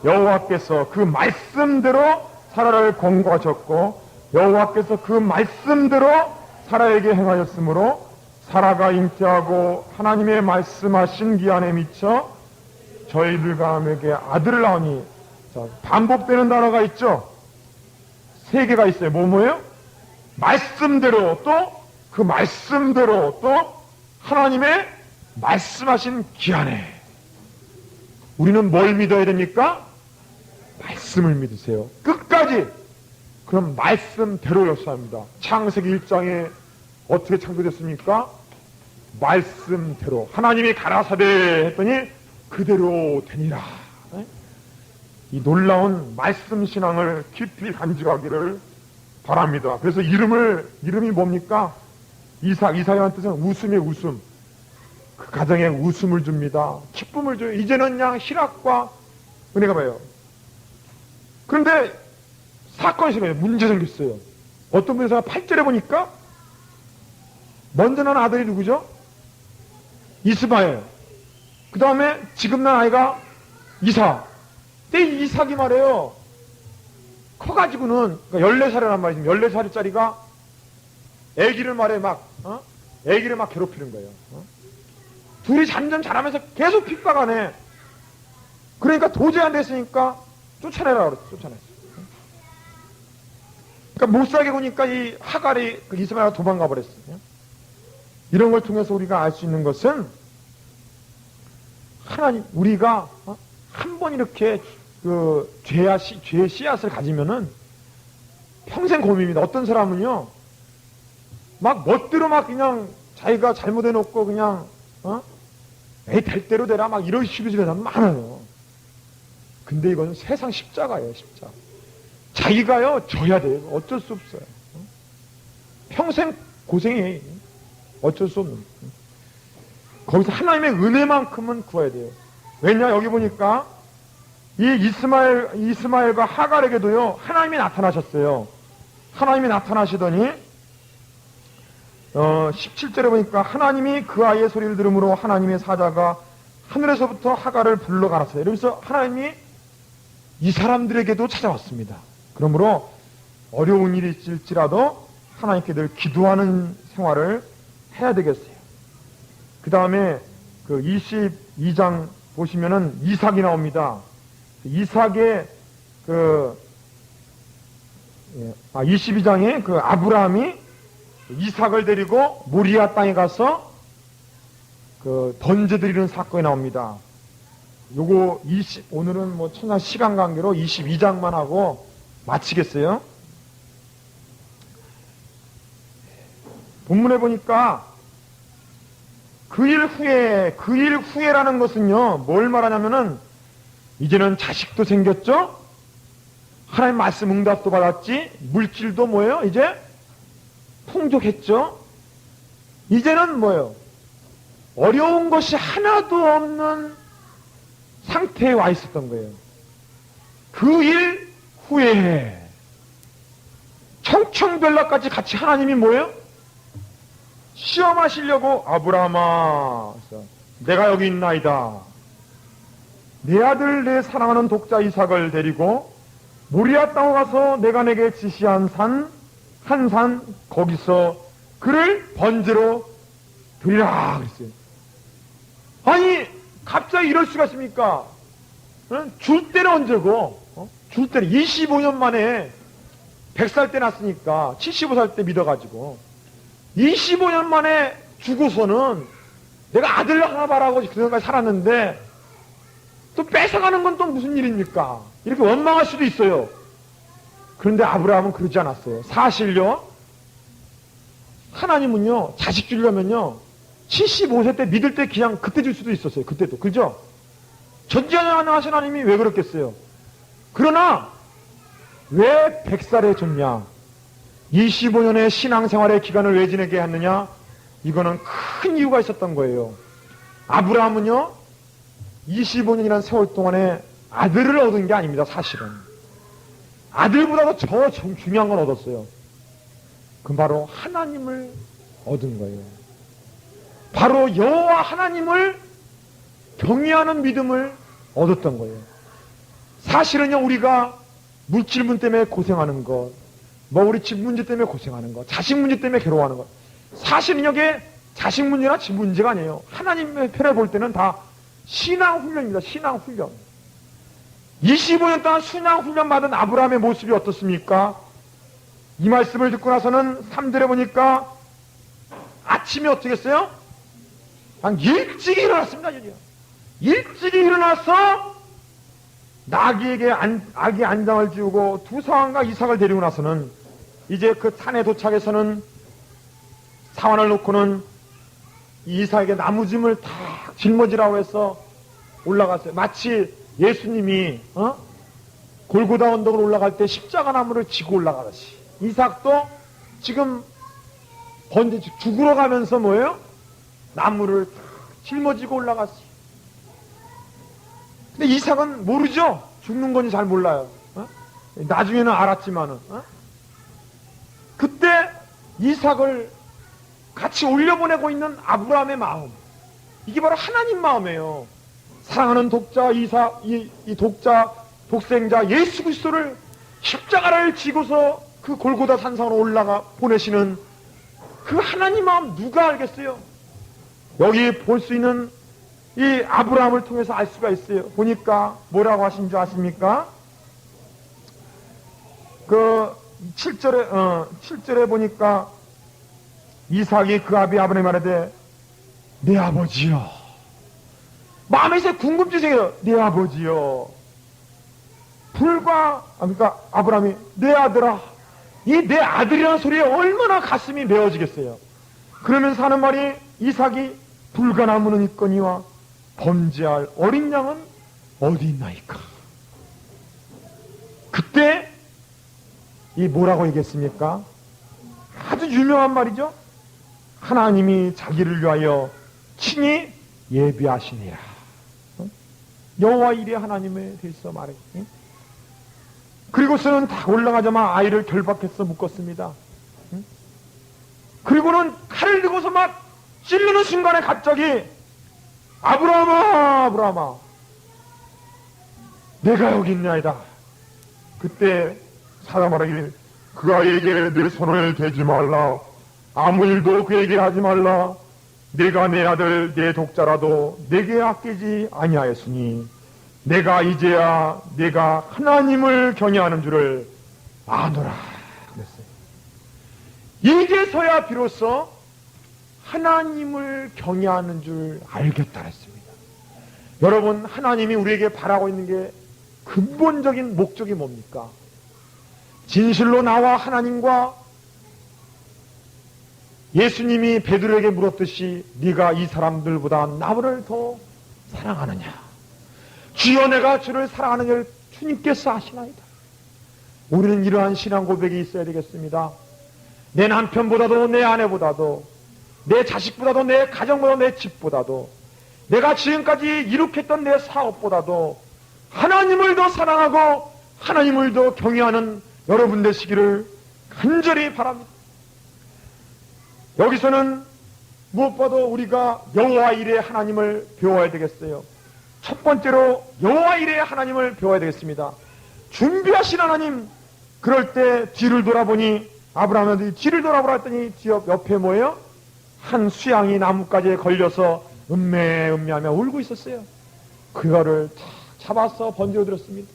[SPEAKER 2] 여호와께서 그 말씀대로 사라를 권고하셨고 여호와께서 그 말씀대로 사라에게 행하였으므로 사라가 잉태하고 하나님의 말씀하신 기한에 미쳐 저희들과 함에게 아들을 낳으니. 자, 반복되는 단어가 있죠. 세 개가 있어요. 뭐예요? 말씀대로 또 그 말씀대로 또 하나님의 말씀하신 기한에. 우리는 뭘 믿어야 됩니까? 말씀을 믿으세요. 끝까지. 그럼 말씀대로 역사합니다. 창세기 1장에 어떻게 창조됐습니까? 말씀대로. 하나님이 가라사대 했더니 그대로 되니라. 이 놀라운 말씀 신앙을 깊이 간직하기를 바랍니다. 그래서 이름이 뭡니까? 이삭이라는 뜻은 웃음의 웃음. 그 가정에 웃음을 줍니다. 기쁨을 줘요. 이제는 그냥 희락과 은혜가 봐요. 그런데 사건이 생겨요. 문제 생겼어요. 어떤 분에서 8절에 보니까 먼저 난 아들이 누구죠? 이스마엘. 그 다음에 지금 난 아이가 이삭. 근데 이삭이 말해요. 커가지고는, 그러니까 14살이란 말이지. 14살짜리가 애기를 애기를 막 괴롭히는 거예요. 둘이 점점 자라면서 계속 핍박하네. 그러니까 도저히 안 됐으니까 쫓아내라 그랬어. 쫓아냈어. 그러니까 못 살게 보니까 이 하갈이 그 이스마엘과 도망가 버렸어요. 이런 걸 통해서 우리가 알 수 있는 것은 하나님, 우리가 한 번 이렇게 죄의 씨앗을 가지면은 평생 고민입니다. 어떤 사람은요, 막 멋대로 막 그냥 자기가 잘못해놓고 그냥, 에이, 될 대로 되라, 막 이런 식으로 지는 사람 많아요. 근데 이건 세상 십자가예요, 십자가. 자기가요, 져야 돼요. 어쩔 수 없어요. 평생 고생해. 어쩔 수 없는. 거기서 하나님의 은혜만큼은 구해야 돼요. 왜냐, 여기 보니까, 이 이스마엘과 하갈에게도요, 하나님이 나타나셨어요. 하나님이 나타나시더니, 17절에 보니까 하나님이 그 아이의 소리를 들음으로 하나님의 사자가 하늘에서부터 하갈을 불러 가랐어요. 그래서 하나님이 이 사람들에게도 찾아왔습니다. 그러므로 어려운 일이 있을지라도 하나님께 늘 기도하는 생활을 해야 되겠어요. 그 다음에 그 22장 보시면은 이삭이 나옵니다. 이삭의 22장에 그 아브라함이 이삭을 데리고 모리아 땅에 가서 그 번제드리는 사건이 나옵니다. 요거 오늘은 뭐 천상 시간 관계로 22장만 하고 마치겠어요. 본문에 보니까 그 일 후에라는 것은요, 뭘 말하냐면은 이제는 자식도 생겼죠? 하나님 말씀 응답도 받았지? 물질도 뭐예요? 이제 풍족했죠? 이제는 뭐예요? 어려운 것이 하나도 없는 상태에 와 있었던 거예요. 그 일 후에 청천별락까지 같이 하나님이 뭐예요? 시험하시려고 아브라함아, 내가 여기 있나이다. 내 아들 내 사랑하는 독자 이삭을 데리고 모리아 땅에 가서 내가 내게 지시한 한 산 거기서 그를 번제로 드리라 그랬어요. 아니 갑자기 이럴 수가 있습니까? 줄 때는 언제고? 줄 때는 25년 만에 100살 때 났으니까 75살 때 믿어가지고 25년 만에 죽어서는 내가 아들 하나 바라고 그 생각까지 살았는데 또 뺏어가는 건 또 무슨 일입니까? 이렇게 원망할 수도 있어요. 그런데 아브라함은 그러지 않았어요. 사실요, 하나님은요, 자식 주려면요, 75세 때 믿을 때 그냥 그때 줄 수도 있었어요. 그때도. 그죠? 전지전능하신 하나님이 왜 그렇겠어요? 그러나, 왜 100살에 줬냐? 25년의 신앙생활의 기간을 왜 지내게 했느냐? 이거는 큰 이유가 있었던 거예요. 아브라함은요, 25년이라는 세월 동안에 아들을 얻은 게 아닙니다, 사실은. 아들보다도 더 중요한 건 얻었어요. 그 바로 하나님을 얻은 거예요. 바로 여호와 하나님을 경외하는 믿음을 얻었던 거예요. 사실은요, 우리가 물질 문 때문에 고생하는 것, 뭐 우리 집 문제 때문에 고생하는 것, 자식 문제 때문에 괴로워하는 것, 사실은 이게 자식 문제나 집 문제가 아니에요. 하나님의 편에 볼 때는 다 신앙 훈련입니다. 신앙 훈련. 25년 동안 신앙 훈련 받은 아브라함의 모습이 어떻습니까? 이 말씀을 듣고 나서는 3절에 보니까 아침에 어떻게 했어요? 일찍 일어났습니다. 일찍 일어나서 나귀에게 아기 안장을 지우고 두 사환과 이삭을 데리고 나서는 이제 그 산에 도착해서는 사환을 놓고는 이삭에게 나무짐을 다 짊어지라고 해서 올라갔어요. 마치 예수님이 골고다 언덕을 올라갈 때 십자가 나무를 지고 올라가듯이 이삭도 지금 죽으러 가면서 뭐예요? 나무를 짊어지고 올라갔어요. 근데 이삭은 모르죠? 죽는 건지 잘 몰라요. 나중에는 알았지만은. 그때 이삭을 같이 올려보내고 있는 아브라함의 마음, 이게 바로 하나님 마음이에요. 사랑하는 독자 이삭, 이 독생자 예수 그리스도를 십자가를 지고서 그 골고다 산상으로 올라가 보내시는 그 하나님 마음 누가 알겠어요? 여기 볼 수 있는 이 아브라함을 통해서 알 수가 있어요. 보니까 뭐라고 하신 줄 아십니까? 그 7절에 보니까 이삭이 그 아비 아브라함이 말하되 내 아버지여. 마음에서 궁금증이 생겨요. 내 아버지여. 그러니까 아브라함이 내 아들아, 이 내 아들이라는 소리에 얼마나 가슴이 메어지겠어요. 그러면서 하는 말이 이삭이 불가나무는 있거니와 범죄할 어린 양은 어디 있나이까. 그때 이 뭐라고 얘기했습니까? 아주 유명한 말이죠. 하나님이 자기를 위하여 친히 예비하시니라. 여호와 이레 하나님에 대해서 말했지. 그리고서는 다 올라가자마자 아이를 결박해서 묶었습니다. 그리고는 칼을 들고서 막 찔르는 순간에 갑자기 아브라함아, 아브라함아, 내가 여기 있나이다. 그때 사람 말하기를 그 아이에게 내 손을 대지 말라. 아무 일도 그에게 하지 말라. 내가 내 아들 내 독자라도 내게 아끼지 아니하였으니 내가 이제야 내가 하나님을 경외하는 줄을 아노라 그랬어요. 이제서야 비로소 하나님을 경외하는 줄 알겠다 했습니다. 여러분, 하나님이 우리에게 바라고 있는 게 근본적인 목적이 뭡니까? 진실로 나와 하나님과 예수님이 베드로에게 물었듯이 네가 이 사람들보다 나를 더 사랑하느냐? 주여 내가 주를 사랑하느냐를 주님께서 아시나이다. 우리는 이러한 신앙 고백이 있어야 되겠습니다. 내 남편보다도 내 아내보다도 내 자식보다도 내 가정보다도 내 집보다도 내가 지금까지 이룩했던 내 사업보다도 하나님을 더 사랑하고 하나님을 더 경외하는 여러분 되시기를 간절히 바랍니다. 여기서는 무엇보다도 우리가 여호와 이레 하나님을 배워야 되겠어요. 첫 번째로 여호와 이레 하나님을 배워야 되겠습니다. 준비하신 하나님. 그럴 때 뒤를 돌아보니 아브라함이 뒤를 돌아보라 했더니 옆에 뭐예요? 한 수양이 나뭇가지에 걸려서 음매하며 울고 있었어요. 그거를 잡아서 번지어 들었습니다.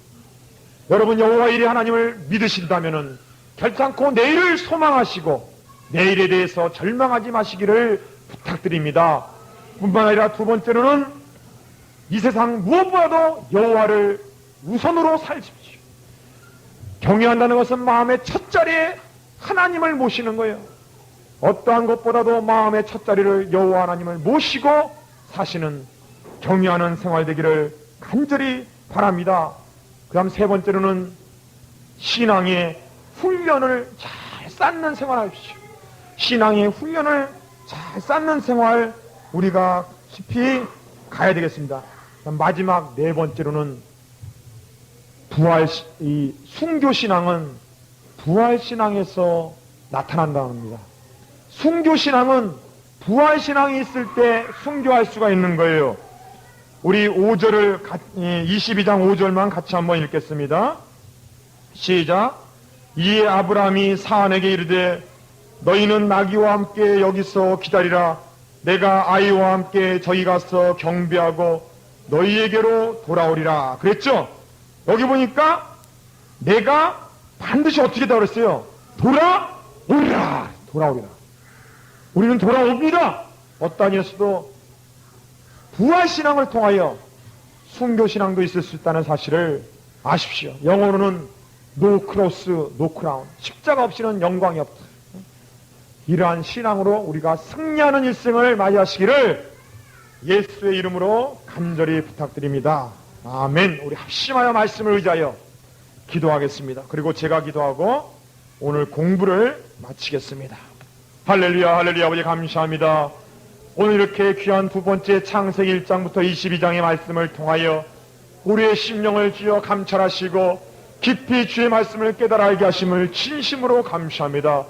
[SPEAKER 2] 여러분, 여호와 이레 하나님을 믿으신다면은 결단코 내일을 소망하시고 내일에 대해서 절망하지 마시기를 부탁드립니다. 뿐만 아니라 두 번째로는 이 세상 무엇보다도 여호와를 우선으로 살십시오. 경외한다는 것은 마음의 첫 자리에 하나님을 모시는 거예요. 어떠한 것보다도 마음의 첫 자리를 여호와 하나님을 모시고 사시는 경외하는 생활 되기를 간절히 바랍니다. 그 다음 세 번째로는 신앙의 훈련을 잘 쌓는 생활 하십시오. 신앙의 훈련을 잘 쌓는 생활 우리가 깊이 가야 되겠습니다. 마지막 네 번째로는 이 순교신앙은 부활신앙에서 나타난다는 겁니다. 순교신앙은 부활신앙이 있을 때 순교할 수가 있는 거예요. 우리 5절을 22장 5절만 같이 한번 읽겠습니다. 시작. 이에 아브라함이 사안에게 이르되 너희는 나귀와 함께 여기서 기다리라. 내가 아이와 함께 저기 가서 경배하고 너희에게로 돌아오리라. 그랬죠? 여기 보니까 내가 반드시 어떻게 다 그랬어요? 돌아오리라. 돌아오리라. 우리는 돌아옵니다. 어떠한 일에서도 부활신앙을 통하여 순교신앙도 있을 수 있다는 사실을 아십시오. 영어로는 no cross, no crown. 십자가 없이는 영광이 없다. 이러한 신앙으로 우리가 승리하는 일생을 맞이하시기를 예수의 이름으로 간절히 부탁드립니다. 아멘. 우리 합심하여 말씀을 의지하여 기도하겠습니다. 그리고 제가 기도하고 오늘 공부를 마치겠습니다. 할렐루야, 할렐루야. 아버지 감사합니다. 오늘 이렇게 귀한 두 번째 창세기 1장부터 22장의 말씀을 통하여 우리의 심령을 주여 감찰하시고 깊이 주의 말씀을 깨달아 알게 하심을 진심으로 감사합니다.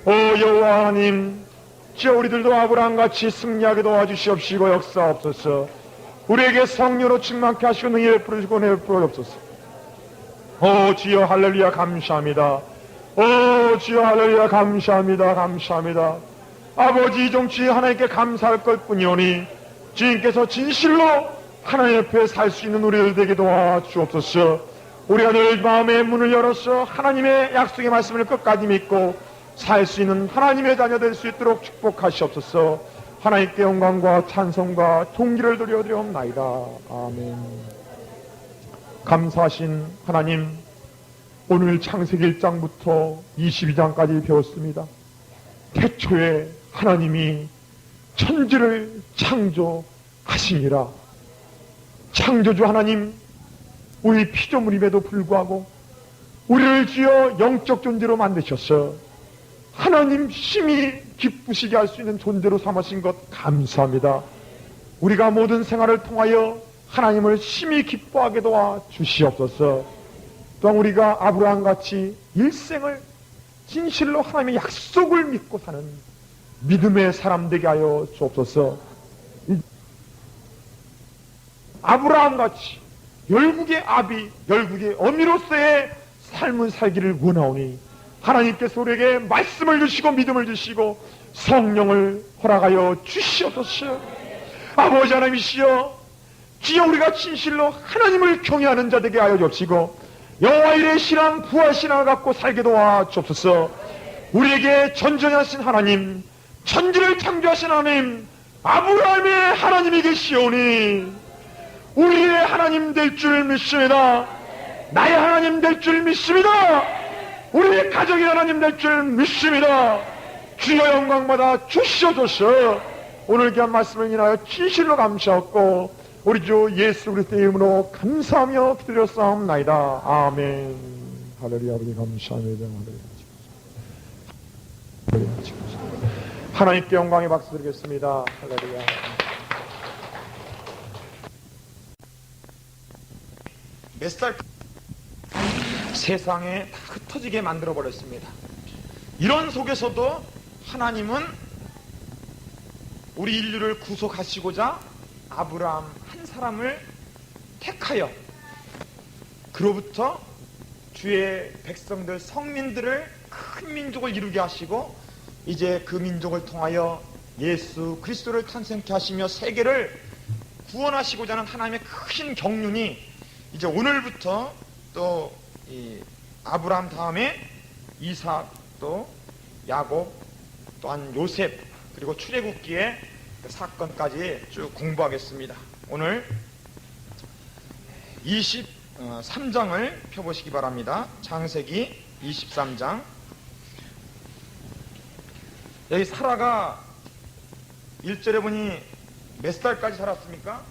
[SPEAKER 2] 오 여호와 하나님, 주여 우리들도 아브라함같이 승리하게 도와주시옵시고 역사옵소서. 우리에게 성령으로 충만케 하시고 능히 베풀어주시고 베풀어옵소서. 오 주여 할렐루야 감사합니다. 오 주여 할렐루야 감사합니다. 감사합니다. 아버지 이 정치 하나님께 감사할 것뿐이오니 주님께서 진실로 하나님 옆에 살 수 있는 우리들 되게 도와주옵소서. 우리가 늘 마음의 문을 열어서 하나님의 약속의 말씀을 끝까지 믿고 살 수 있는 하나님의 자녀 될 수 있도록 축복하시옵소서. 하나님께 영광과 찬송과 존귀를 드려드리옵나이다. 아멘. 감사하신 하나님, 오늘 창세기 1장부터 22장까지 배웠습니다. 태초에 하나님이 천지를 창조하시니라. 창조주 하나님, 우리 피조물임에도 불구하고 우리를 지어 영적 존재로 만드셔서 하나님 심히 기쁘시게 할 수 있는 존재로 삼으신 것 감사합니다. 우리가 모든 생활을 통하여 하나님을 심히 기뻐하게 도와 주시옵소서. 또한 우리가 아브라함같이 일생을 진실로 하나님의 약속을 믿고 사는 믿음의 사람 되게 하여 주옵소서. 아브라함같이 열국의 아비, 열국의 어미로서의 삶을 살기를 원하오니 하나님께서 우리에게 말씀을 주시고 믿음을 주시고 성령을 허락하여 주시옵소서. 아버지 하나님이시여, 주여 우리가 진실로 하나님을 경외하는 자 되게 하여 주옵시고 여호와 일의 신앙, 부활 신앙을 갖고 살게 도와 주옵소서. 우리에게 전전하신 하나님, 천지를 창조하신 하나님, 아브라함의 하나님이 계시오니 우리의 하나님 될 줄 믿습니다. 나의 하나님 될 줄 믿습니다. 우리의 가정의 하나님 될 줄 믿습니다. 주여 영광받아 주시옵소서. 오늘 귀한 말씀을 인하여 진실로 감사하고 우리 주 예수 그리스도의 이름으로 감사하며 기도드렸사옵나이다. 아멘. 할렐루야. 아버지 감사합니다. 할렐루야. 하나님께 영광의 박수 드리겠습니다. 할렐루야.
[SPEAKER 1] 몇 살 세상에 다 흩어지게 만들어 버렸습니다. 이런 속에서도 하나님은 우리 인류를 구속하시고자 아브라함 한 사람을 택하여 그로부터 주의 백성들, 성민들을 큰 민족을 이루게 하시고 이제 그 민족을 통하여 예수 그리스도를 탄생케 하시며 세계를 구원하시고자 하는 하나님의 큰 경륜이 이제 오늘부터 또 이 아브라함 다음에 이삭, 또 야곱, 또한 요셉, 그리고 출애굽기의 그 사건까지 쭉 공부하겠습니다. 오늘 23장을 펴보시기 바랍니다. 창세기 23장. 여기 사라가 1절에 보니 몇 살까지 살았습니까?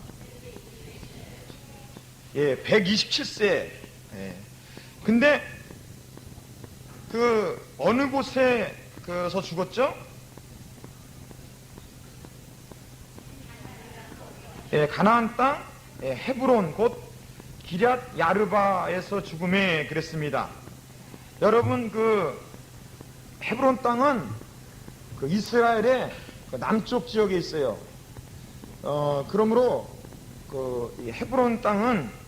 [SPEAKER 1] 예, 127세. 예. 근데 그 어느 곳에서 죽었죠? 예, 가나안 땅, 예, 헤브론, 곧 기럇 야르바에서 죽음에 그랬습니다. 여러분, 그 헤브론 땅은 그 이스라엘의 그 남쪽 지역에 있어요. 그러므로 이 헤브론 땅은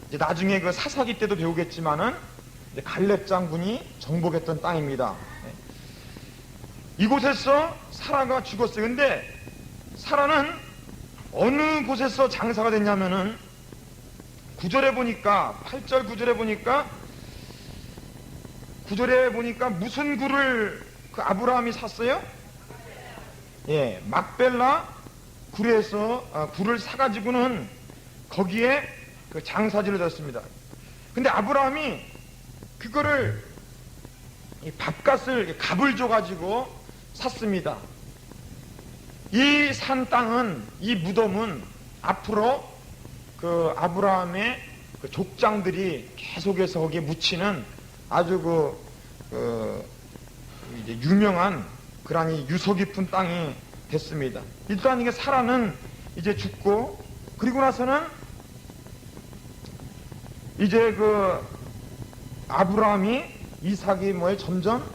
[SPEAKER 1] 이제 나중에 그 사사기 때도 배우겠지만은 갈렙 장군이 정복했던 땅입니다. 이곳에서 사라가 죽었어요. 근데 사라는 어느 곳에서 장사가 됐냐면은 9절에 보니까 8절 9절에 보니까 무슨 굴을 그 아브라함이 샀어요? 예, 막벨라 굴에서 굴을 사가지고는 거기에 그 장사지를 졌습니다. 근데 아브라함이 그거를 밥값을 값을 줘가지고 샀습니다. 이 산 땅은, 이 무덤은 앞으로 그 아브라함의 그 족장들이 계속해서 거기에 묻히는 아주 이제 유명한 그러니 유서 깊은 땅이 됐습니다. 일단 이게 사라는 이제 죽고, 그리고 나서는 이제 그 아브라함이 이삭이 점점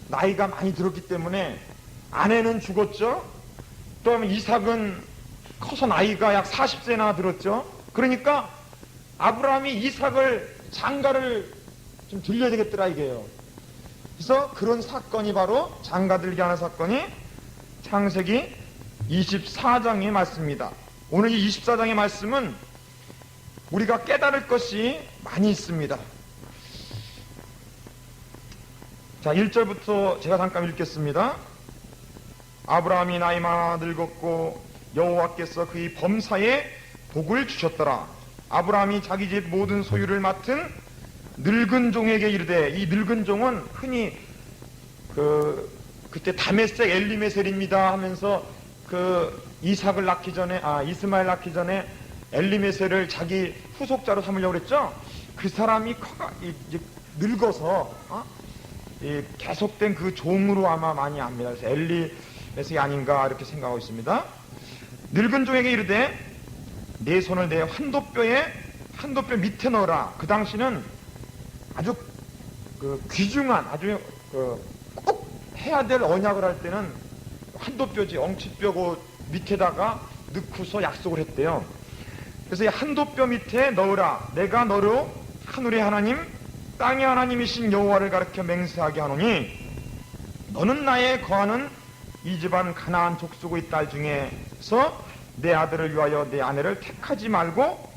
[SPEAKER 1] 나이가 많이 들었기 때문에 아내는 죽었죠. 또 이삭은 커서 나이가 약 40세나 들었죠. 그러니까 아브라함이 이삭을 장가를 좀 들려야 되겠더라 이게요. 그래서 그런 사건이 바로 장가들게 하는 사건이 창세기 24장의 말씀입니다. 오늘 이 24장의 말씀은 우리가 깨달을 것이 많이 있습니다. 자, 1절부터 제가 잠깐 읽겠습니다. 아브라함이 나이 많아 늙었고 여호와께서 그의 범사에 복을 주셨더라.
[SPEAKER 2] 아브라함이 자기 집 모든 소유를 맡은 늙은 종에게 이르되, 이 늙은 종은 흔히 그때 다메섹 엘리메셀입니다 하면서 이삭을 낳기 전에, 이스마엘 낳기 전에 엘리메셀을 자기 후속자로 삼으려고 그랬죠. 그 사람이 이제 늙어서 이 계속된 그 종으로 아마 많이 압니다. 그래서 엘리메셀이 아닌가 이렇게 생각하고 있습니다. 늙은 종에게 이르되 내 손을 내 환도뼈 밑에 넣어라. 그 당시는 아주 귀중한, 아주 꼭 해야 될 언약을 할 때는 환도뼈지, 엉치뼈 그 밑에다가 넣고서 약속을 했대요. 그래서 이 환도뼈 밑에 넣으라. 내가 너로 하늘의 하나님, 땅의 하나님이신 여호와를 가르쳐 맹세하게 하노니 너는 나의 거하는 이 집안 가나안 족속의 딸 중에서 내 아들을 위하여 내 아내를 택하지 말고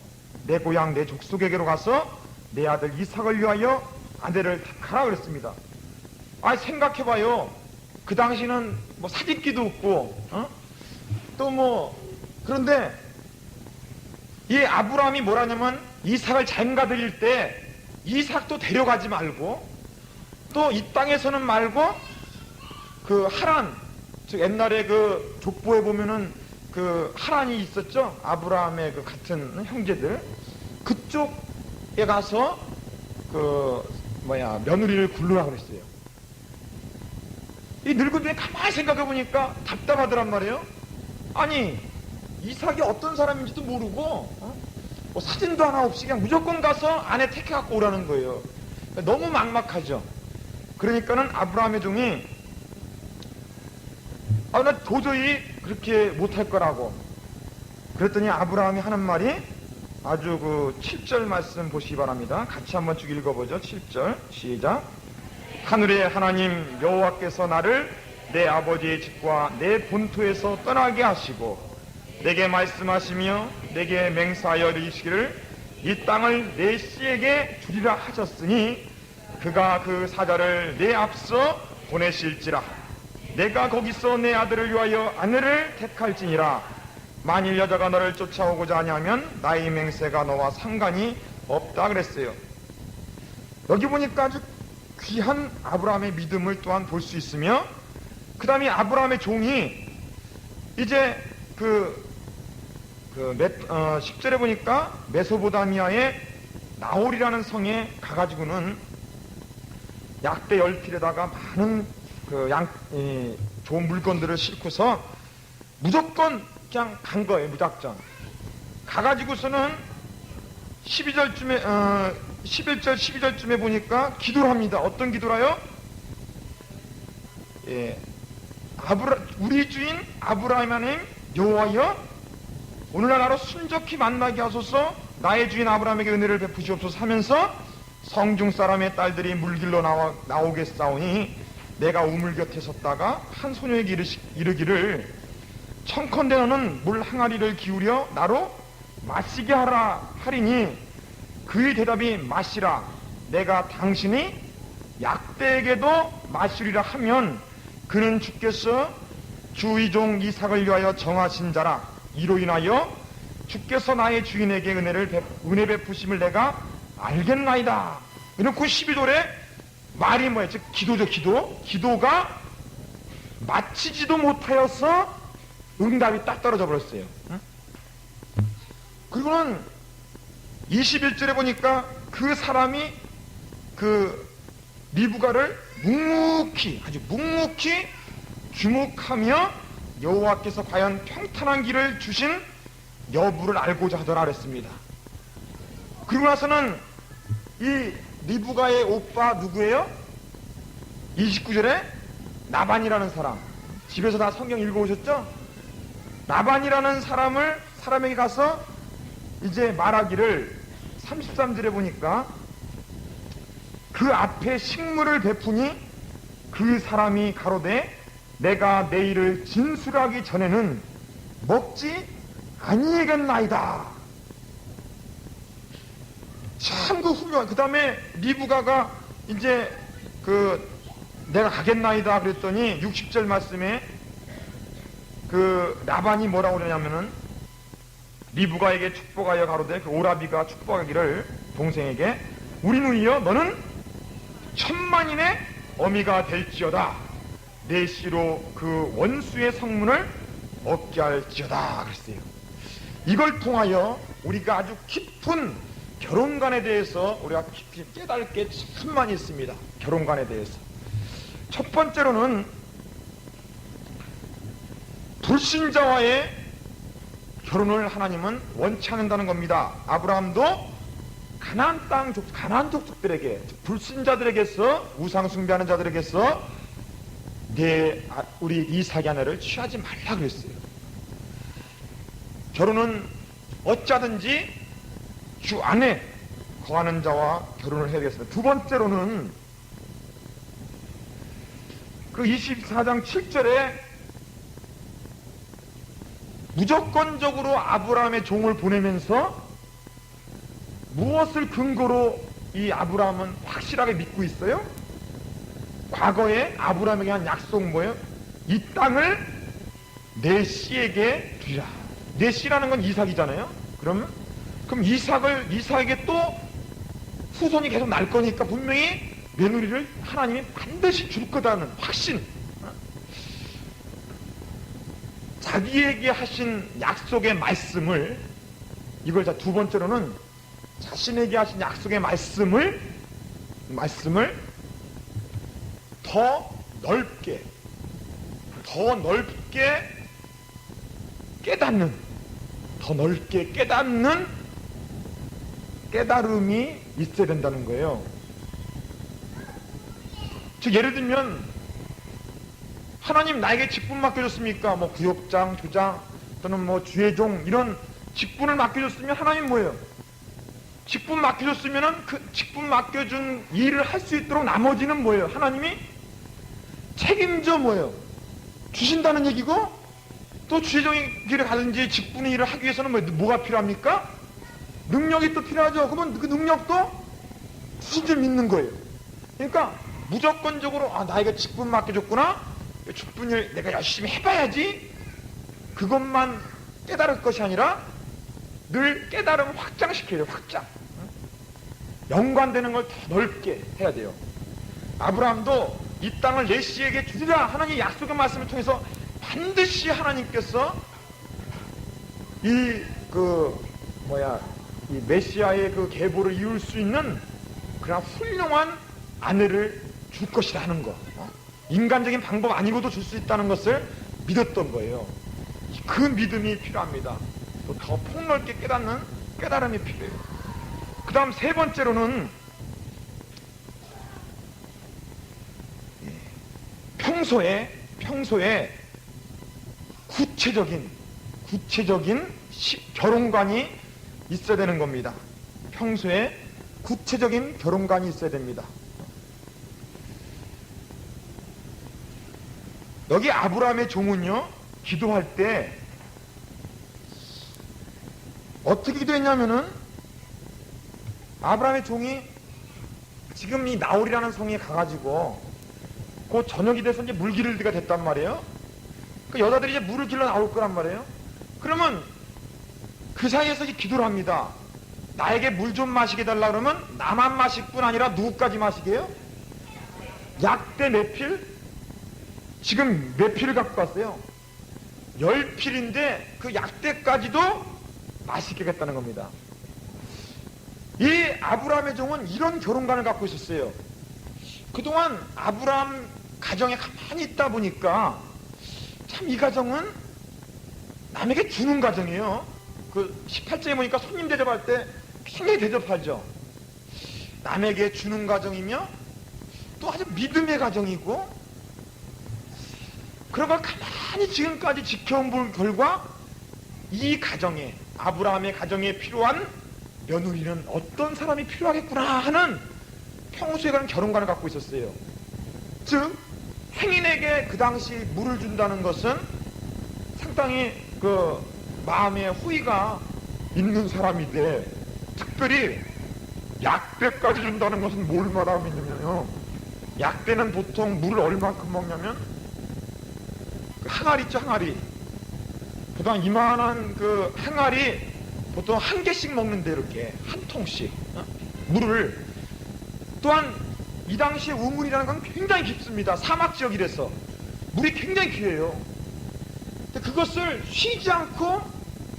[SPEAKER 2] 내 고향 내 족속에게로 가서 내 아들 이삭을 위하여 아내를 택하라 그랬습니다. 생각해봐요. 그 당시는 뭐 사진기도 없고 그런데 이 아브라함이 뭐라냐면 이삭을 장가 드릴 때 이삭도 데려가지 말고 또 이 땅에서는 말고 그 하란, 즉 옛날에 그 족보에 보면은 그 하란이 있었죠. 아브라함의 그 같은 형제들, 그쪽에 가서 며느리를 굴르라 그랬어요. 이 늙은 중에 가만히 생각해 보니까 답답하더란 말이에요. 아니, 이삭이 어떤 사람인지도 모르고 뭐 사진도 하나 없이 그냥 무조건 가서 아내 택해 갖고 오라는 거예요. 너무 막막하죠. 그러니까는 아브라함의 종이 나 도저히 그렇게 못할 거라고. 그랬더니 아브라함이 하는 말이 아주 7절 말씀 보시기 바랍니다. 같이 한번 쭉 읽어보죠. 7절 시작. 하늘의 하나님 여호와께서 나를 내 아버지의 집과 내 본토에서 떠나게 하시고 내게 말씀하시며 내게 맹세하여 이르시기를 이 땅을 내 씨에게 주리라 하셨으니 그가 그 사자를 내 앞서 보내실지라. 내가 거기서 내 아들을 위하여 아내를 택할지니라. 만일 여자가 너를 쫓아오고자 하냐면 나의 맹세가 너와 상관이 없다 그랬어요. 여기 보니까 아주 귀한 아브라함의 믿음을 또한 볼 수 있으며, 그 다음에 아브라함의 종이 이제 10절에 보니까 메소보다미아의 나홀이라는 성에 가가지고는 약대 10필에다가 많은 좋은 물건들을 싣고서 무조건 그냥 간 거예요. 무작정 가가지고서는 11절, 12절쯤에 보니까 기도를 합니다. 어떤 기도라요? 우리 주인 아브라함 하나님 여호와여, 오늘날 나로 순적히 만나게 하소서. 나의 주인 아브라함에게 은혜를 베푸시옵소서 하면서 성중 사람의 딸들이 물길로 나오겠사오니 내가 우물 곁에 섰다가 한 소녀에게 이르기를 청컨대 너는 물 항아리를 기울여 나로 마시게 하라 하리니 그의 대답이 마시라. 내가 당신이 약대에게도 마시리라 하면 그는 주께서 주의 종 이삭을 위하여 정하신 자라. 이로 인하여 주께서 나의 주인에게 은혜 베푸심을 내가 알겠나이다. 이렇게 12절에 말이 뭐예요? 즉 기도죠. 기도가 마치지도 못하여서 응답이 딱 떨어져 버렸어요. 그리고는 21절에 보니까 그 사람이 리브가를 아주 묵묵히 주목하며 여호와께서 과연 평탄한 길을 주신 여부를 알고자 하더라 그랬습니다. 그리고 나서는 이 리브가의 오빠 누구예요? 29절에 나반이라는 사람, 집에서 다 성경 읽어오셨죠? 나반이라는 사람에게 가서 이제 말하기를 33절에 보니까 그 앞에 식물을 베푸니 그 사람이 가로되 내가 내일을 진술하기 전에는 먹지 아니하겠나이다. 참 훌륭한. 그 다음에 리브가가 이제 내가 가겠나이다 그랬더니 60절 말씀에 라반이 뭐라고 그러냐면은 리브가에게 축복하여 가로되 그 오라비가 축복하기를 동생에게 우리 누이여 너는 천만인의 어미가 될지어다 내 씨로 그 원수의 성문을 얻게 할지어다 그랬어요. 이걸 통하여 우리가 아주 깊은 결혼관에 대해서 우리가 깊이 깨달을 게 참 많이 있습니다. 결혼관에 대해서. 첫 번째로는 불신자와의 결혼을 하나님은 원치 않는다는 겁니다. 아브라함도 가나안 족속들에게, 불신자들에게서, 우상 숭배하는 자들에게서 우리 이삭의 아내를 취하지 말라 그랬어요. 결혼은 어찌하든지 주 안에 거하는 자와 결혼을 해야 되겠습니다. 두 번째로는 그 24장 7절에 무조건적으로 아브라함의 종을 보내면서 무엇을 근거로 이 아브라함은 확실하게 믿고 있어요? 과거에 아브라함에게 한 약속 뭐예요? 이 땅을 내 씨에게 주리라. 내 씨라는 건 이삭이잖아요. 그럼 이삭에게 또 후손이 계속 날 거니까 분명히 며느리를 하나님이 반드시 줄 거다는 확신. 자기에게 하신 약속의 말씀을, 이걸 자 두 번째로는 자신에게 하신 약속의 말씀을 더 넓게 깨닫는, 더 넓게 깨닫는 깨달음이 있어야 된다는 거예요. 즉 예를 들면 하나님 나에게 직분 맡겨줬습니까? 뭐 구역장, 조장 또는 뭐 주의종 이런 직분을 맡겨줬으면 하나님 뭐예요? 직분 맡겨줬으면은 그 직분 맡겨준 일을 할 수 있도록 나머지는 뭐예요? 하나님이 책임져 뭐예요? 주신다는 얘기고, 또 주의종의 길을 가든지 직분의 일을 하기 위해서는 뭐가 필요합니까? 능력이 또 필요하죠. 그러면 그 능력도 주신 줄 믿는 거예요. 그러니까 무조건적으로 나에게 직분 맡겨줬구나, 직분을 내가 열심히 해봐야지, 그것만 깨달을 것이 아니라 늘 깨달음을 확장시켜야 돼요. 확장. 연관되는 걸 더 넓게 해야 돼요. 아브라함도 이 땅을 내 씨에게 주리라 하나님 약속의 말씀을 통해서 반드시 하나님께서 이 메시아의 그 계보를 이룰 수 있는 그런 훌륭한 아내를 줄 것이라 하는 거. 인간적인 방법 아니고도 줄 수 있다는 것을 믿었던 거예요. 그 믿음이 필요합니다. 또 더 폭넓게 깨닫는 깨달음이 필요해요. 그 다음 세 번째로는 평소에 구체적인 결혼관이 있어야 되는 겁니다. 평소에 구체적인 결혼관이 있어야 됩니다. 여기 아브라함의 종은요, 기도할 때 어떻게 기도했냐면은, 아브라함의 종이 지금 이 나홀이라는 성에 가가지고 그 저녁이 돼서 이제 물 기를 때가 됐단 말이에요. 그 여자들이 이제 물을 길러 나올 거란 말이에요. 그러면 그 사이에서 이제 기도를 합니다. 나에게 물 좀 마시게 달라 그러면 나만 마실 뿐 아니라 누구까지 마시게 해요? 약대 몇 필? 지금 몇 필을 갖고 왔어요? 10필인데 그 약대까지도 마시게 하겠다는 겁니다. 이 아브라함의 종은 이런 결혼관을 갖고 있었어요. 그동안 아브라함 가정에 가만히 있다 보니까 참 이 가정은 남에게 주는 가정이에요. 그 18절에 보니까 손님 대접할 때 굉장히 대접하죠. 남에게 주는 가정이며 또 아주 믿음의 가정이고, 그런 걸 가만히 지금까지 지켜본 결과 이 가정에, 아브라함의 가정에 필요한 며느리는 어떤 사람이 필요하겠구나 하는 평소에 그런 결혼관을 갖고 있었어요. 즉 행인에게 그 당시 물을 준다는 것은 상당히 그 마음에 후회가 있는 사람인데, 특별히 약대까지 준다는 것은 뭘 말하고 있냐면요, 약대는 보통 물을 얼마큼 먹냐면 그 항아리 있죠, 항아리. 보통 이만한 그 항아리 보통 한 개씩 먹는데 이렇게 한 통씩 물을. 또한 이 당시에 우물이라는 건 굉장히 깊습니다. 사막 지역이라서 물이 굉장히 귀해요. 근데 그것을 쉬지 않고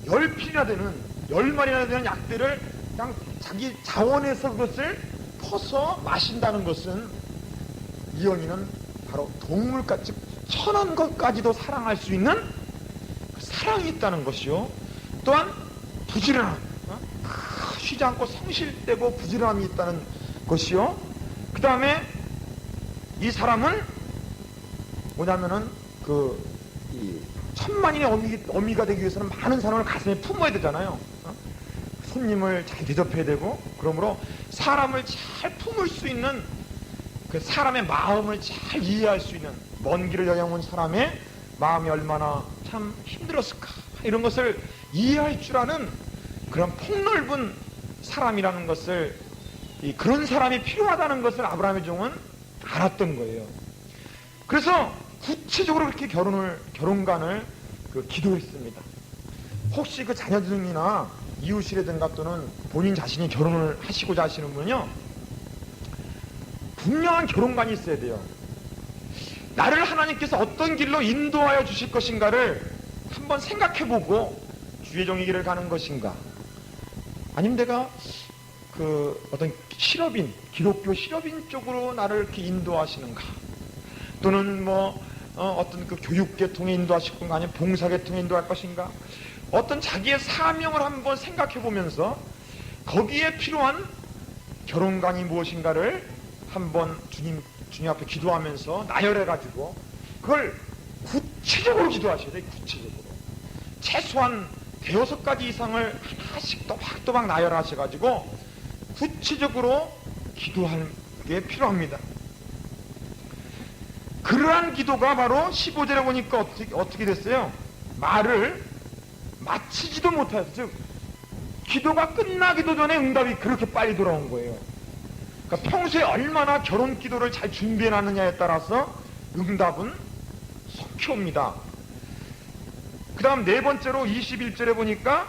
[SPEAKER 2] 10필이나 되는 10마리나 되는 약들을 그냥 자기 자원에서 그것을 퍼서 마신다는 것은 이 연인은 바로 동물같이 천한 것까지도 사랑할 수 있는 그 사랑이 있다는 것이요. 또한 부지런함, 쉬지 않고 성실되고 부지런함이 있다는 것이요. 그 다음에 이 사람은 뭐냐면은 이 천만인의 어미가 되기 위해서는 많은 사람을 가슴에 품어야 되잖아요. 손님을 잘 대접해야 되고, 그러므로 사람을 잘 품을 수 있는, 그 사람의 마음을 잘 이해할 수 있는, 먼 길을 여행온 사람의 마음이 얼마나 참 힘들었을까, 이런 것을 이해할 줄 아는 그런 폭넓은 사람이라는 것을, 그런 사람이 필요하다는 것을 아브라함의 종은 알았던 거예요. 그래서 구체적으로 그렇게 결혼관을 기도했습니다. 혹시 그 자녀들이나 이웃이라든가 또는 본인 자신이 결혼을 하시고자 하시는 분은요, 분명한 결혼관이 있어야 돼요. 나를 하나님께서 어떤 길로 인도하여 주실 것인가를 한번 생각해보고 주의 종의 길을 가는 것인가, 아니면 내가 어떤 실업인, 기독교 실업인 쪽으로 나를 이렇게 인도하시는가, 또는 어떤 교육계통에 인도하실 건가, 아니면 봉사계통에 인도할 것인가, 어떤 자기의 사명을 한번 생각해 보면서 거기에 필요한 결혼관이 무엇인가를 한번 주님 앞에 기도하면서 나열해 가지고 그걸 구체적으로 기도하셔야 돼요. 구체적으로 최소한 5가지 이상을 하나씩 또박또박 나열하셔 가지고 구체적으로 기도하는 게 필요합니다. 그러한 기도가 바로 15절에 보니까 어떻게 됐어요? 말을 마치지도 못해서, 즉 기도가 끝나기도 전에 응답이 그렇게 빨리 돌아온 거예요. 그러니까 평소에 얼마나 결혼 기도를 잘 준비해 놨느냐에 따라서 응답은 속히 옵니다. 그 다음 4번째로 21절에 보니까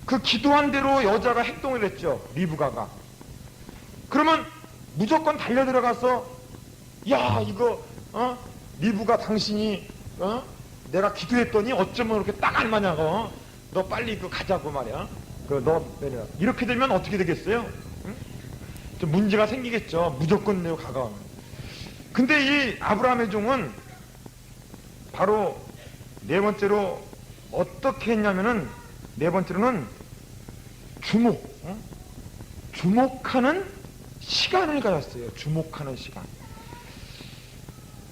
[SPEAKER 2] 그 기도한 대로 여자가 행동을 했죠. 리브가가. 그러면 무조건 달려 들어가서, 야, 이거 리브가 당신이 내가 기도했더니 어쩌면 그렇게 딱 알마냐고, 너 빨리 가자고 말이야, 너 내려, 이렇게 되면 어떻게 되겠어요? 응? 좀 문제가 생기겠죠. 무조건 내고 가가오면. 근데 이 아브라함의 종은 바로 4번째로 어떻게 했냐면은, 4번째로는 주목하는 시간을 가졌어요. 주목하는 시간.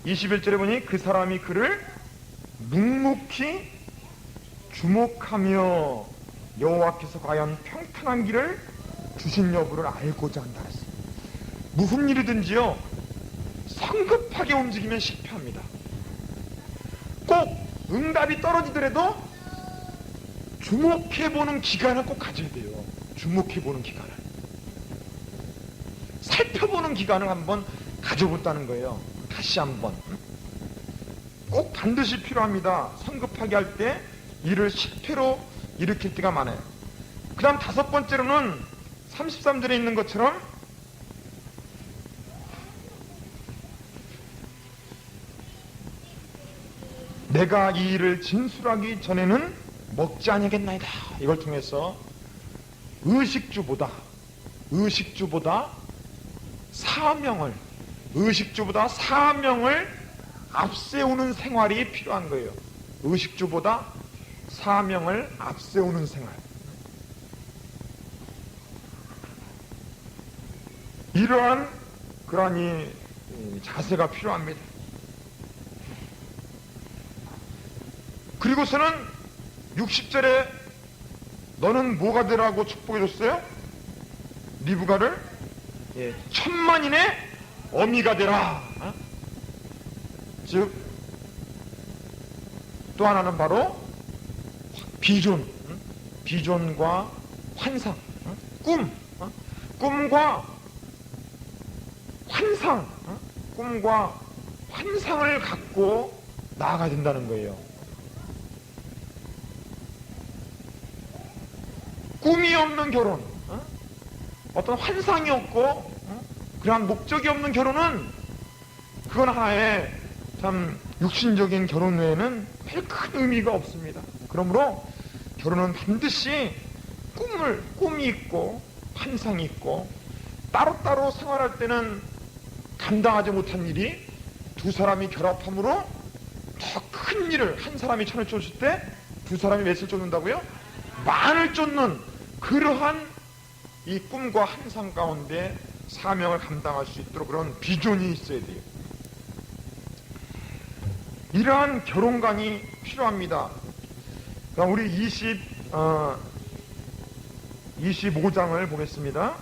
[SPEAKER 2] 21절에 보니 그 사람이 그를 묵묵히 주목하며 여호와께서 과연 평탄한 길을 주신 여부를 알고자 한다 했어요. 무슨 일이든지요, 성급하게 움직이면 실패합니다. 꼭 응답이 떨어지더라도 주목해보는 기간을 꼭 가져야 돼요. 주목해보는 기간을, 살펴보는 기간을 한번 가져본다는 거예요. 다시 한번 꼭 반드시 필요합니다. 성급하게 할 때 일을 실패로 일으킬 때가 많아요. 그 다음 5번째로는 33절에 있는 것처럼 내가 이 일을 진술하기 전에는 먹지 아니하겠나이다. 이걸 통해서 의식주보다 사명을 앞세우는 생활이 필요한 거예요. 의식주보다 사명을 앞세우는 생활. 그러한 이 자세가 필요합니다. 그리고서는 60절에 너는 뭐가 되라고 축복해줬어요? 리브가를 천만인의 어미가 되라. 즉 또 하나는 바로 비전과 환상, 꿈과 환상을 갖고 나아가야 된다는 거예요. 꿈이 없는 결혼, 어떤 환상이 없고 그러한 목적이 없는 결혼은 그건 하나의 참 육신적인 결혼 외에는 별 큰 의미가 없습니다. 그러므로 결혼은 반드시 꿈이 있고 환상이 있고 따로따로 생활할 때는 감당하지 못한 일이 두 사람이 결합함으로 더 큰 일을, 한 사람이 천을 쫓을 때 두 사람이 몇을 쫓는다고요? 만을 쫓는 그러한 이 꿈과 환상 가운데 사명을 감당할 수 있도록 그런 비전이 있어야 돼요. 이러한 결혼관이 필요합니다. 그럼 우리 25장을 보겠습니다.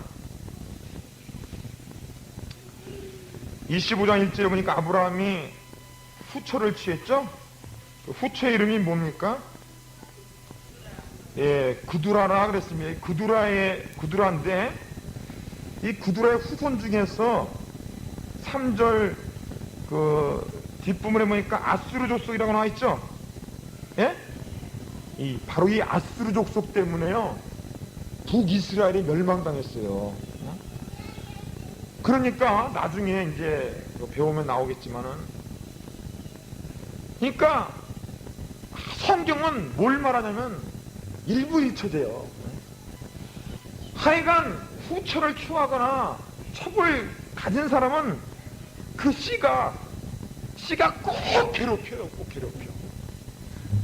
[SPEAKER 2] 25장 1절에 보니까 아브라함이 후처를 취했죠? 그 후처의 이름이 뭡니까? 예, 구두라라 그랬습니다. 구두라인데, 이 구두라의 후손 중에서 3절 그 뒷부분에 보니까 아수르 족속이라고 나와 있죠? 예? 바로 이 아수르 족속 때문에요, 북이스라엘이 멸망당했어요. 그러니까 나중에 이제 배우면 나오겠지만은, 그러니까 성경은 뭘 말하냐면 일부 일처제요. 하여간 후처를 취하거나 첩을 가진 사람은 그 씨가 꼭 괴롭혀요. 꼭 괴롭혀.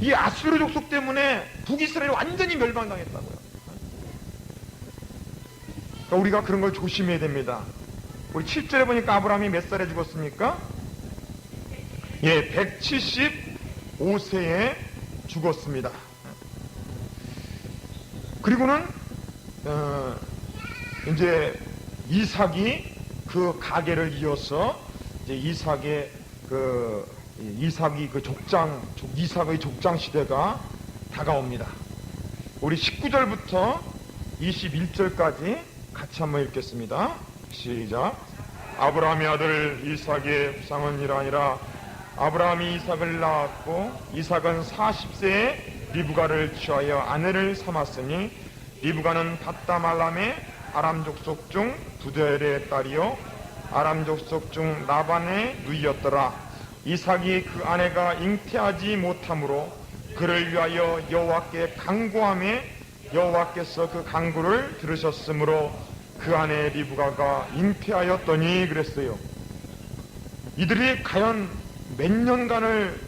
[SPEAKER 2] 이 아수르 족속 때문에 북이스라엘이 완전히 멸망당했다고요. 그러니까 우리가 그런 걸 조심해야 됩니다. 우리 7절에 보니까 아브라함이 몇 살에 죽었습니까? 예, 175세에 죽었습니다. 그리고는 이제 이삭이 그 가계를 이어서 이제 이삭의 이삭의 족장 시대가 다가옵니다. 우리 19절부터 21절까지 같이 한번 읽겠습니다. 시작. 아브라함의 아들 이삭의 후상은 이러하니라. 아브라함이 이삭을 낳았고 이삭은 40세에 리브가를 취하여 아내를 삼았으니 리브가는 바다말람의 아람 족속 중 부델의 딸이요 아람 족속 중 라반의 누이였더라. 이삭이 그 아내가 잉태하지 못하므로 그를 위하여 여호와께 간구하매 여호와께서 그 간구를 들으셨으므로 그 아내 리브가가 잉태하였더니 그랬어요. 이들이 과연 몇 년간을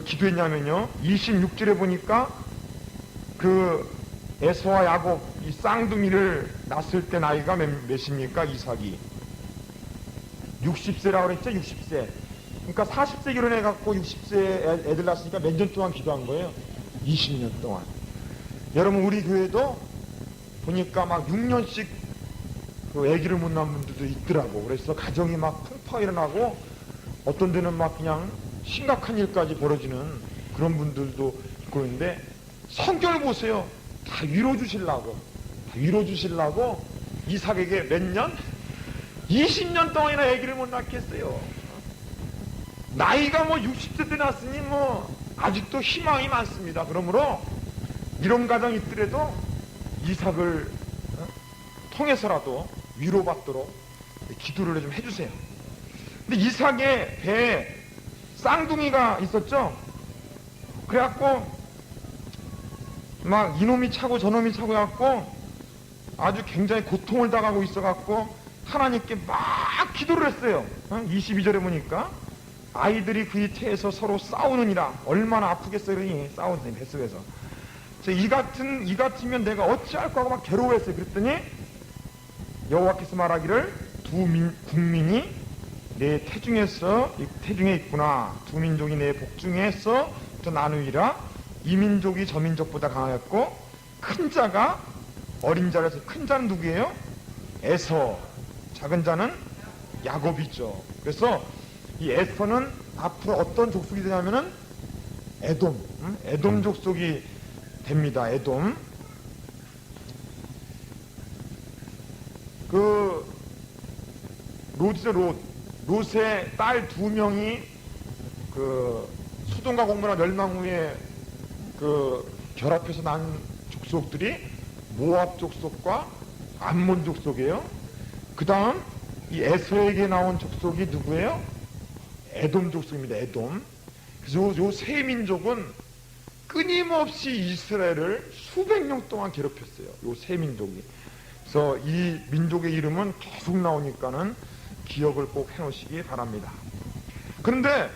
[SPEAKER 2] 기도했냐면요, 26절에 보니까 그 에서와 야곱 이 쌍둥이를 낳았을 때 나이가 몇입니까? 이삭이 60세라고 그랬죠. 60세. 그러니까 40세 결혼해갖고 60세 애들 낳았으니까 몇 년 동안 기도한 거예요? 20년 동안. 여러분, 우리 교회도 보니까 막 6년씩 그 아기를 못 낳은 분들도 있더라고. 그래서 가정이 막 풍파 일어나고 어떤 데는 막 그냥 심각한 일까지 벌어지는 그런 분들도 있고 있는데, 성경을 보세요. 다 위로주시려고 이삭에게 몇 년? 20년 동안이나 아기를 못 낳겠어요. 나이가 60세 때 낳았으니 아직도 희망이 많습니다. 그러므로 이런 가정이 있더라도 이삭을 통해서라도 위로받도록 기도를 좀 해주세요. 근데 이삭의 배에 쌍둥이가 있었죠. 그래갖고 막 이놈이 차고 저놈이 차고 해갖고 아주 굉장히 고통을 당하고 있어갖고 하나님께 막 기도를 했어요. 22절에 보니까 아이들이 그의 태에서 서로 싸우느니라. 얼마나 아프겠어요. 그러니 싸우더니 뱃속에서. 이 같으면 내가 어찌할까 하고 막 괴로워했어요. 그랬더니 여호와께서 말하기를 두 국민이 내 태중에 있구나. 두 민족이 내 복중에서 또 나누이라. 이 민족이 저 민족보다 강하였고 큰 자가 어린 자라서, 큰 자는 누구예요? 에서. 작은 자는 야곱이죠. 그래서 이 에서는 앞으로 어떤 족속이 되냐면은 에돔 족속이 됩니다. 에돔. 롯의 딸 2명이 소돔과 고모라 멸망 후에 결합해서 난 족속들이 모압 족속과 암몬 족속이에요. 그 다음 이 에서에게 나온 족속이 누구예요? 에돔 족속입니다. 에돔. 그래서 요 세 민족은 끊임없이 이스라엘을 수백 년 동안 괴롭혔어요. 요 세 민족이. 그래서 이 민족의 이름은 계속 나오니까는 기억을 꼭 해놓으시기 바랍니다. 그런데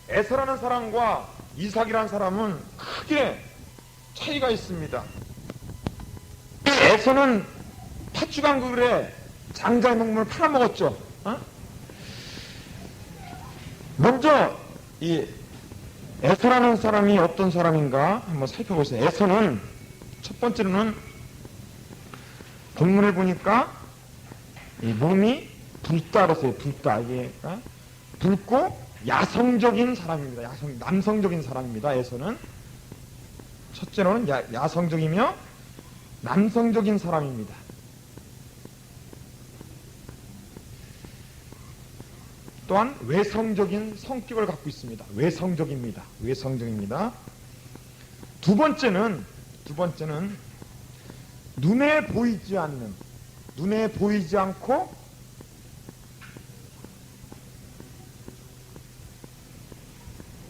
[SPEAKER 2] 에서라는 사람과 이삭이라는 사람은 크게 차이가 있습니다. 에서는 팥죽왕국에 장자의 농물을 팔아먹었죠. 먼저 이 에서라는 사람이 어떤 사람인가 한번 살펴보세요. 에서는 첫 번째로는 본문을 보니까 이 몸이 붉다라서요. 붉다. 이게 붉고 야성적인 사람입니다. 남성적인 사람입니다. 에서는 첫째로는 야성적이며 남성적인 사람입니다. 또한 외성적인 성격을 갖고 있습니다. 외성적입니다. 두 번째는 눈에 보이지 않고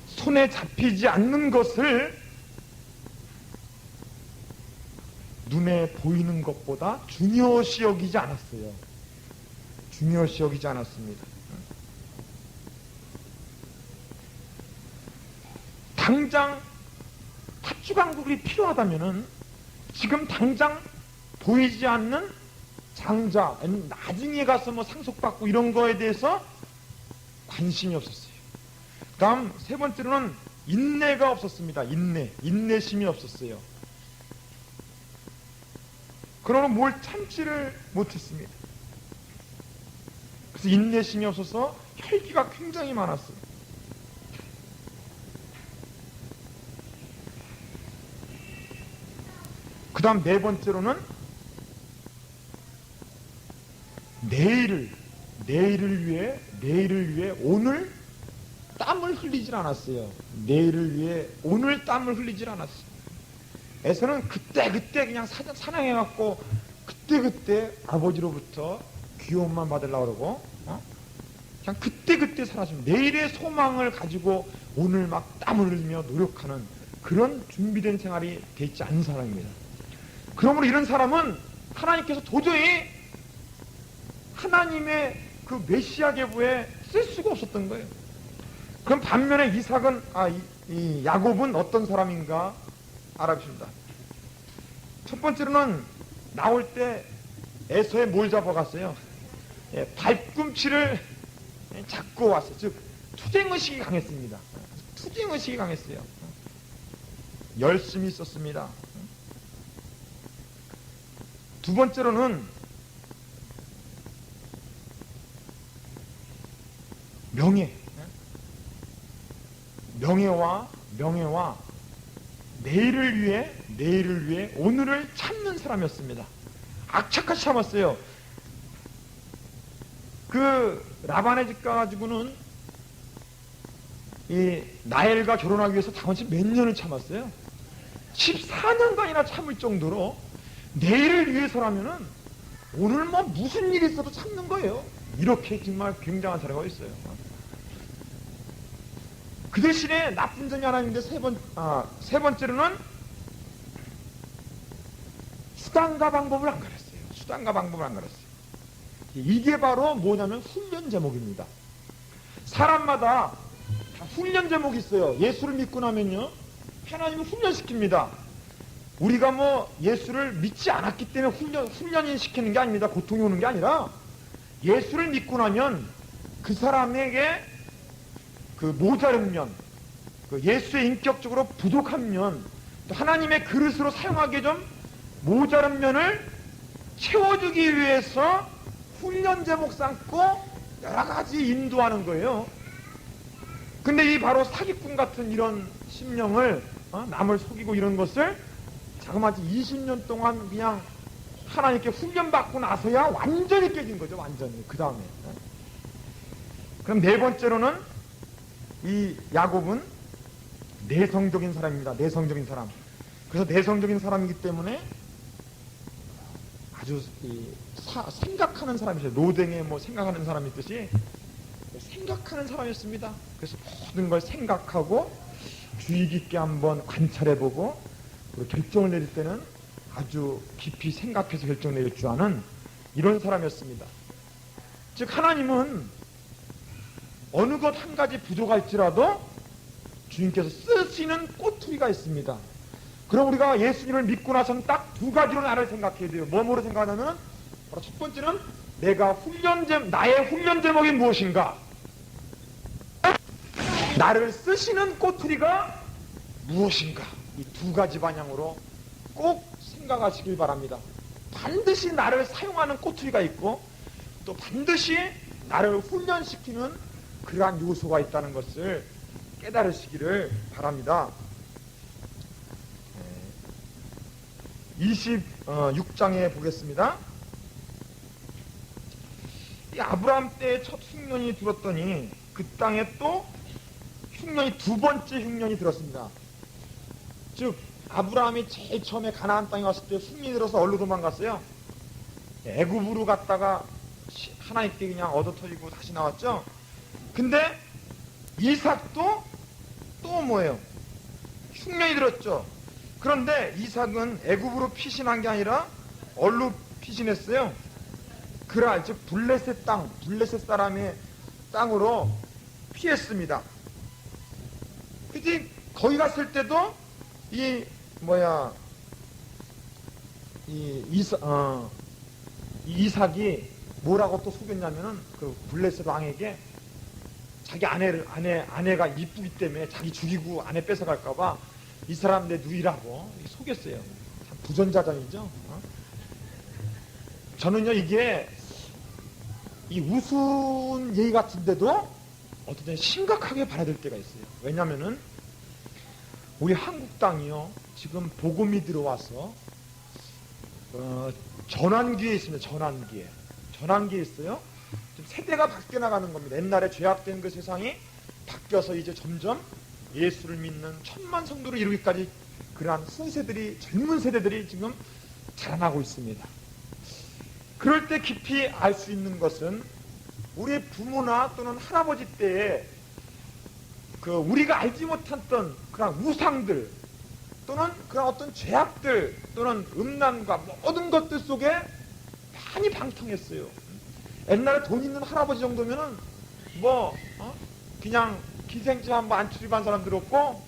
[SPEAKER 2] 손에 잡히지 않는 것을 눈에 보이는 것보다 중요시 여기지 않았어요. 중요시 여기지 않았습니다. 당장 팥죽왕국이 필요하다면은 지금 당장 보이지 않는 장자, 나중에 가서 뭐 상속받고 이런 거에 대해서 관심이 없었어요. 다음 세 번째로는 인내가 없었습니다. 인내심이 없었어요. 그러면 뭘 참지를 못했습니다. 그래서 인내심이 없어서 혈기가 굉장히 많았어요. 그 다음 네 번째로는 내일을 위해 오늘 땀을 흘리질 않았어요. 내일을 위해 오늘 땀을 흘리질 않았어요. 에서는 그때 그냥 사냥해갖고 그때 아버지로부터 귀여움만 받으려고 그러고 그냥 그때 살았습니다. 내일의 소망을 가지고 오늘 막 땀을 흘리며 노력하는 그런 준비된 생활이 돼 있지 않은 사람입니다. 그러므로 이런 사람은 하나님께서 도저히 하나님의 그 메시아 계보에 쓸 수가 없었던 거예요. 그럼 반면에 이삭은 이 야곱은 어떤 사람인가 알아보십니다. 첫 번째로는 나올 때 에서에 뭘 잡아갔어요? 발꿈치를 잡고 왔어요. 즉 투쟁의식이 강했습니다. 투쟁의식이 강했어요. 열심히 있었습니다. 두 번째로는 명예와 내일을 위해 오늘을 참는 사람이었습니다. 악착같이 참았어요. 그 라반의 집 가가지고는 이 나엘과 결혼하기 위해서 당시 몇 년을 참았어요? 14년간이나 참을 정도로 내일을 위해서라면은 오늘 뭐 무슨 일이 있어도 참는 거예요. 이렇게 정말 굉장한 사례가 있어요. 그 대신에 나쁜 점이 하나 있는데 세 번째로는 수단과 방법을 안 가르쳤어요. 이게 바로 뭐냐면 훈련 제목입니다. 사람마다 다 훈련 제목이 있어요. 예수를 믿고 나면요, 하나님은 훈련시킵니다. 우리가 뭐 예수를 믿지 않았기 때문에 훈련을 시키는 게 아닙니다. 고통이 오는 게 아니라 예수를 믿고 나면 그 사람에게 그 모자른 면, 그 예수의 인격적으로 부족한 면, 또 하나님의 그릇으로 사용하기에 좀 모자른 면을 채워주기 위해서 훈련 제목 삼고 여러 가지 인도하는 거예요. 근데 이 바로 사기꾼 같은 이런 심령을 남을 속이고 이런 것을 자그마치 20년 동안 그냥 하나님께 훈련받고 나서야 완전히 깨진 거죠. 완전히. 그 다음에. 그럼 네 번째로는 이 야곱은 내성적인 사람입니다. 내성적인 사람. 그래서 내성적인 사람이기 때문에 아주 생각하는 사람이죠. 노댕에 뭐 생각하는 사람이 있듯이 생각하는 사람이었습니다. 그래서 모든 걸 생각하고 주의 깊게 한번 관찰해보고 그리고 결정을 내릴 때는 아주 깊이 생각해서 결정 내릴 줄 아는 이런 사람이었습니다. 즉 하나님은 어느 것 한 가지 부족할지라도 주님께서 쓰시는 꼬투리가 있습니다. 그럼 우리가 예수님을 믿고 나서는 딱 두 가지로 나를 생각해야 돼요. 뭐로 생각하냐면 바로 첫 번째는 나의 훈련 제목이 무엇인가? 나를 쓰시는 꼬투리가 무엇인가? 이 두 가지 방향으로 꼭 생각하시길 바랍니다. 반드시 나를 사용하는 꼬투리가 있고 또 반드시 나를 훈련시키는 그러한 요소가 있다는 것을 깨달으시기를 바랍니다. 26장에 보겠습니다. 이 아브라함 때의 첫 흉년이 들었더니 그 땅에 또 흉년이 두 번째 흉년이 들었습니다. 즉 아브라함이 제일 처음에 가나안 땅에 왔을 때 흉년이 들어서 어디로 도망갔어요? 애굽으로 갔다가 하나님께 그냥 얻어터리고 다시 나왔죠. 근데 이삭도 또 뭐예요? 흉년이 들었죠. 그런데 이삭은 애굽으로 피신한 게 아니라 어디로 피신했어요? 그랄, 즉 블레셋 땅, 블레셋 사람의 땅으로 피했습니다. 그치? 거기 갔을 때도 이삭이 뭐라고 또 속였냐면은 그 블레셋 왕에게 자기 아내가 이쁘기 때문에 자기 죽이고 아내 뺏어갈까봐 이 사람 내 누이라고 속였어요. 참 부전자전이죠. 저는요 이게 이 우스운 얘기 같은데도 어떤 때 심각하게 받아들일 때가 있어요. 왜냐면은 우리 한국 땅이요 지금 복음이 들어와서 전환기에 있습니다. 전환기에 있어요. 지금 세대가 바뀌어 나가는 겁니다. 옛날에 죄악된 그 세상이 바뀌어서 이제 점점 예수를 믿는 천만 성도를 이루기까지 그러한 후세들이 젊은 세대들이 지금 자라나고 있습니다. 그럴 때 깊이 알 수 있는 것은 우리 부모나 또는 할아버지 때에 그 우리가 알지 못했던 그런 우상들 또는 그런 어떤 죄악들 또는 음란과 모든 것들 속에 많이 방탕했어요. 옛날에 돈 있는 할아버지 정도면은 그냥 기생집 한번 안 출입한 사람들 없고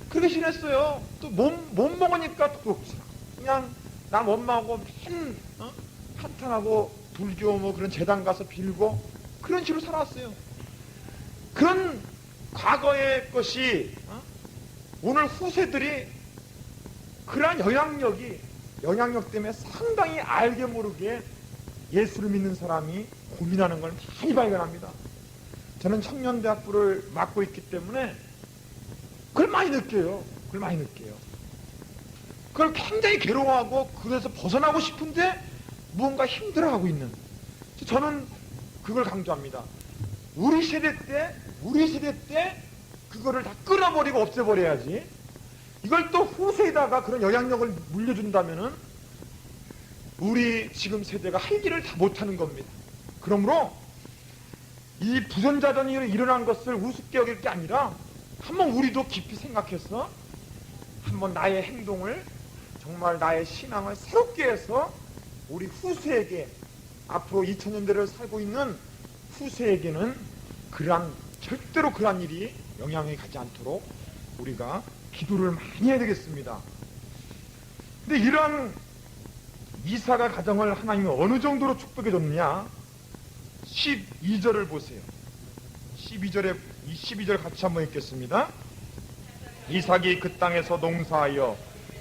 [SPEAKER 2] 그렇게 지냈어요. 또 못 먹으니까 또 그냥 남 엄마하고 한탄하고 불교 뭐 그런 재단 가서 빌고 그런 식으로 살았어요. 그런 과거의 것이 오늘 후세들이 그러한 영향력 때문에 상당히 알게 모르게 예수를 믿는 사람이 고민하는 걸 많이 발견합니다. 저는 청년대학부를 맡고 있기 때문에 그걸 많이 느껴요. 그걸 굉장히 괴로워하고 그래서 벗어나고 싶은데 무언가 힘들어하고 있는. 저는 그걸 강조합니다. 우리 세대 때 그거를 다 끊어버리고 없애버려야지. 이걸 또 후세에다가 그런 영향력을 물려준다면은 우리 지금 세대가 할 일을 다 못하는 겁니다. 그러므로 이 부전자전이 일어난 것을 우습게 여길 게 아니라 한번 우리도 깊이 생각해서 한번 나의 행동을 정말 나의 신앙을 새롭게 해서 우리 후세에게 앞으로 2000년대를 살고 있는 후세에게는 절대로 그러한 일이 영향이 가지 않도록 우리가 기도를 많이 해야 되겠습니다. 근데 이런 이삭의 가정을 하나님이 어느 정도로 축복해 줬느냐? 12절을 보세요. 12절 같이 한번 읽겠습니다. 이삭이 그 땅에서 농사하여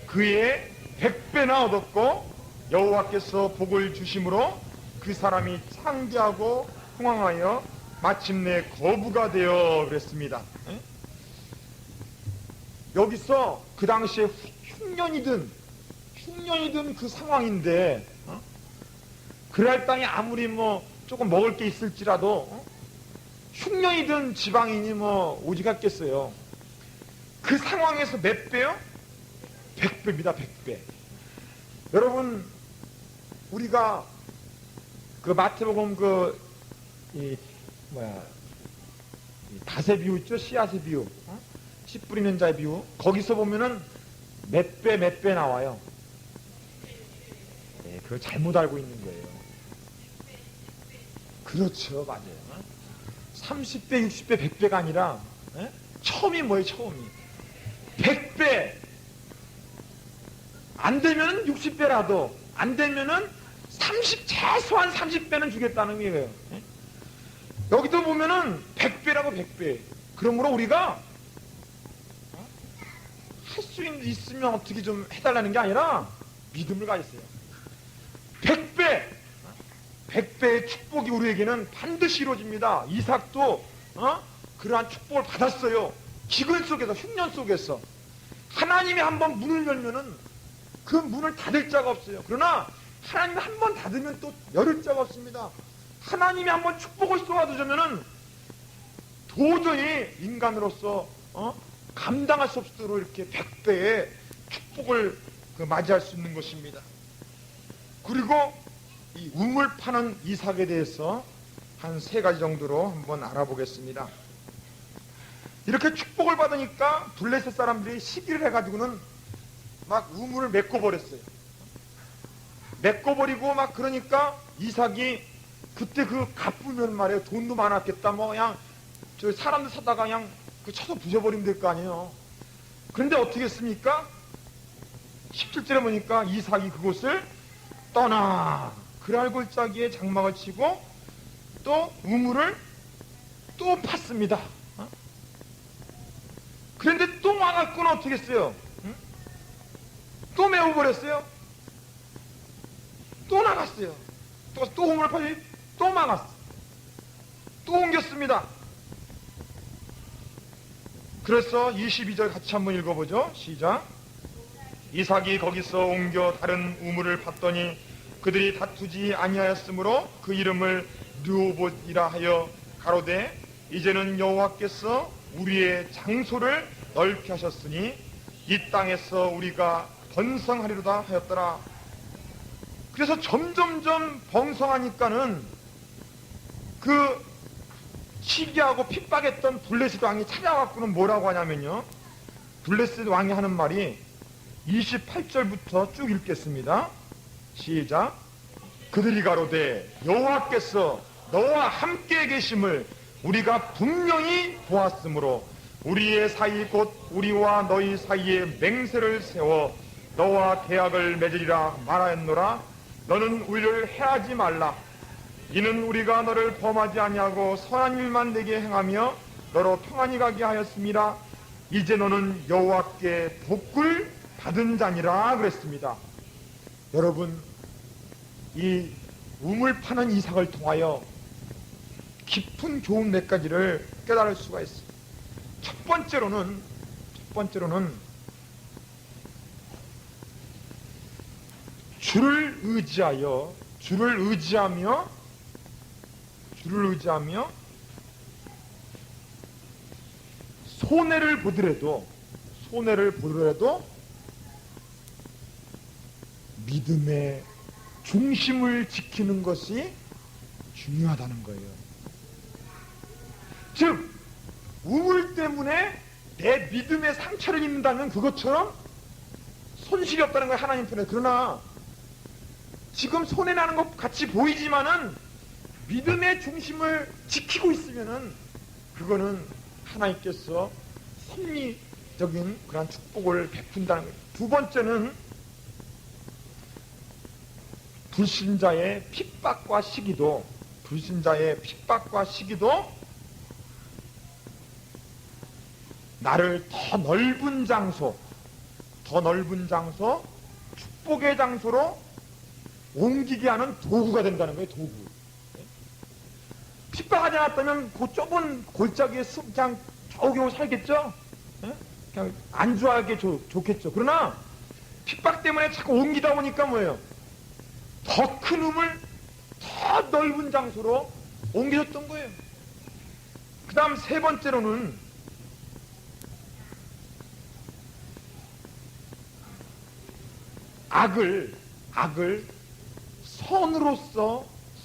[SPEAKER 2] 그의 100배나 얻었고 여호와께서 복을 주심으로 그 사람이 창대하고 흥왕하여 마침내 거부가 되어 그랬습니다. 여기서 그 당시에 흉년이든 그 상황인데 그랄 땅에 아무리 조금 먹을 게 있을지라도 흉년이든 지방인이 오지 갔겠어요. 그 상황에서 몇 배요? 100배입니다. 100배. 여러분, 우리가 그 마태복음 이 닷의 비유 있죠? 씨앗의 비유. 씨 뿌리는 자의 비유. 거기서 보면은 몇 배 나와요. 네, 그걸 잘못 알고 있는 거예요. 그렇죠. 맞아요. 30배, 60배, 100배가 아니라, 처음이 뭐예요, 처음이? 100배! 안 되면은 60배라도, 안 되면은 최소한 30배는 주겠다는 거예요. 여기도 보면은 100배라고 100배. 그러므로 우리가 할 수 있으면 어떻게 좀 해달라는 게 아니라 믿음을 가졌어요. 100배! 100배의 축복이 우리에게는 반드시 이루어집니다. 이삭도 그러한 축복을 받았어요. 기근 속에서, 흉년 속에서. 하나님이 한번 문을 열면은 그 문을 닫을 자가 없어요. 그러나 하나님이 한번 닫으면 또 열을 자가 없습니다. 하나님이 한번 축복을 쏟아주면은 도저히 인간으로서 감당할 수 없도록 이렇게 100배의 축복을 맞이할 수 있는 것입니다. 그리고 이 우물 파는 이삭에 대해서 한 3가지 정도로 한번 알아보겠습니다. 이렇게 축복을 받으니까 블레셋 사람들이 시기를 해가지고는 막 우물을 메꿔버렸어요. 메꿔버리고 막 그러니까 이삭이 그때 갚으면 말이에요. 돈도 많았겠다. 그냥 저 사람들 사다가 그냥 쳐서 부셔버리면 될 거 아니에요. 그런데 어떻게 했습니까? 17절에 보니까 이삭이 그곳을 떠나 그랄 골짜기에 장막을 치고 또 우물을 또 팠습니다. 그런데 또 와갖고는 어떻게 했어요? 또 메워버렸어요. 또 나갔어요. 또 우물을 파지 또 망했어. 또 옮겼습니다. 그래서 22절 같이 한번 읽어보죠. 시작. 이삭이 거기서 옮겨 다른 우물을 팠더니 그들이 다투지 아니하였으므로 그 이름을 르호봇이라 하여 가로되 이제는 여호와께서 우리의 장소를 넓게 하셨으니 이 땅에서 우리가 번성하리로다 하였더라. 그래서 점점점 번성하니까는 그 시기하고 핍박했던 블레셋 왕이 찾아와갖고는 뭐라고 하냐면요. 블레셋 왕이 하는 말이 28절부터 쭉 읽겠습니다. 시작. 그들이 가로되 여호와께서 너와 함께 계심을 우리가 분명히 보았으므로 우리의 사이 곧 우리와 너희 사이에 맹세를 세워 너와 계약을 맺으리라 말하였노라. 너는 우리를 해하지 말라. 이는 우리가 너를 범하지 아니하고 선한 일만 내게 행하며 너로 평안히 가게 하였습니다. 이제 너는 여호와께 복을 받은 자니라 그랬습니다. 여러분, 이 우물 파는 이삭을 통하여 깊은 교훈 몇 가지를 깨달을 수가 있어요. 첫 번째로는 주를 의지하며 손해를 보더라도 믿음의 중심을 지키는 것이 중요하다는 거예요. 즉, 우물 때문에 내 믿음의 상처를 입는다면 그것처럼 손실이 없다는 거예요, 하나님 편에. 그러나 지금 손해나는 것 같이 보이지만은 믿음의 중심을 지키고 있으면은 그거는 하나님께서 섭리적인 그런 축복을 베푼다는 거예요. 두 번째는 불신자의 핍박과 시기도 나를 더 넓은 장소, 축복의 장소로 옮기게 하는 도구가 된다는 거예요, 도구. 핍박하지 않았다면 그 좁은 골짜기에 그냥 겨우겨우 살겠죠? 그냥 안주하게 좋겠죠. 그러나 핍박 때문에 자꾸 옮기다 보니까 뭐예요? 더 큰 우물, 더 넓은 장소로 옮겨졌던 거예요. 그 다음 세 번째로는 악을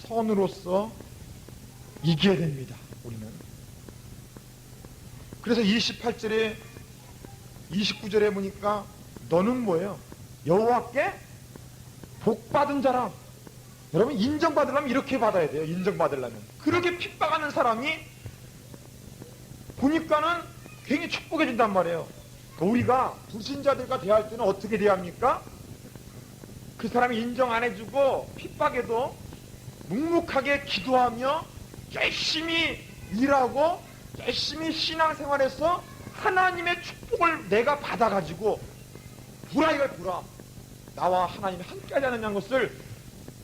[SPEAKER 2] 선으로서 이겨야 됩니다. 우리는. 그래서 28절에 29절에 보니까 너는 뭐예요? 여호와께 복받은 자라. 여러분 인정받으려면 이렇게 받아야 돼요. 인정받으려면. 그렇게 핍박하는 사람이 보니까는 괜히 축복해 준단 말이에요. 우리가 불신자들과 대할 때는 어떻게 대합니까? 그 사람이 인정 안 해주고 핍박해도 묵묵하게 기도하며 열심히 일하고 열심히 신앙생활해서 하나님의 축복을 내가 받아가지고 보라 이걸 보라. 나와 하나님이 함께 하자는 것을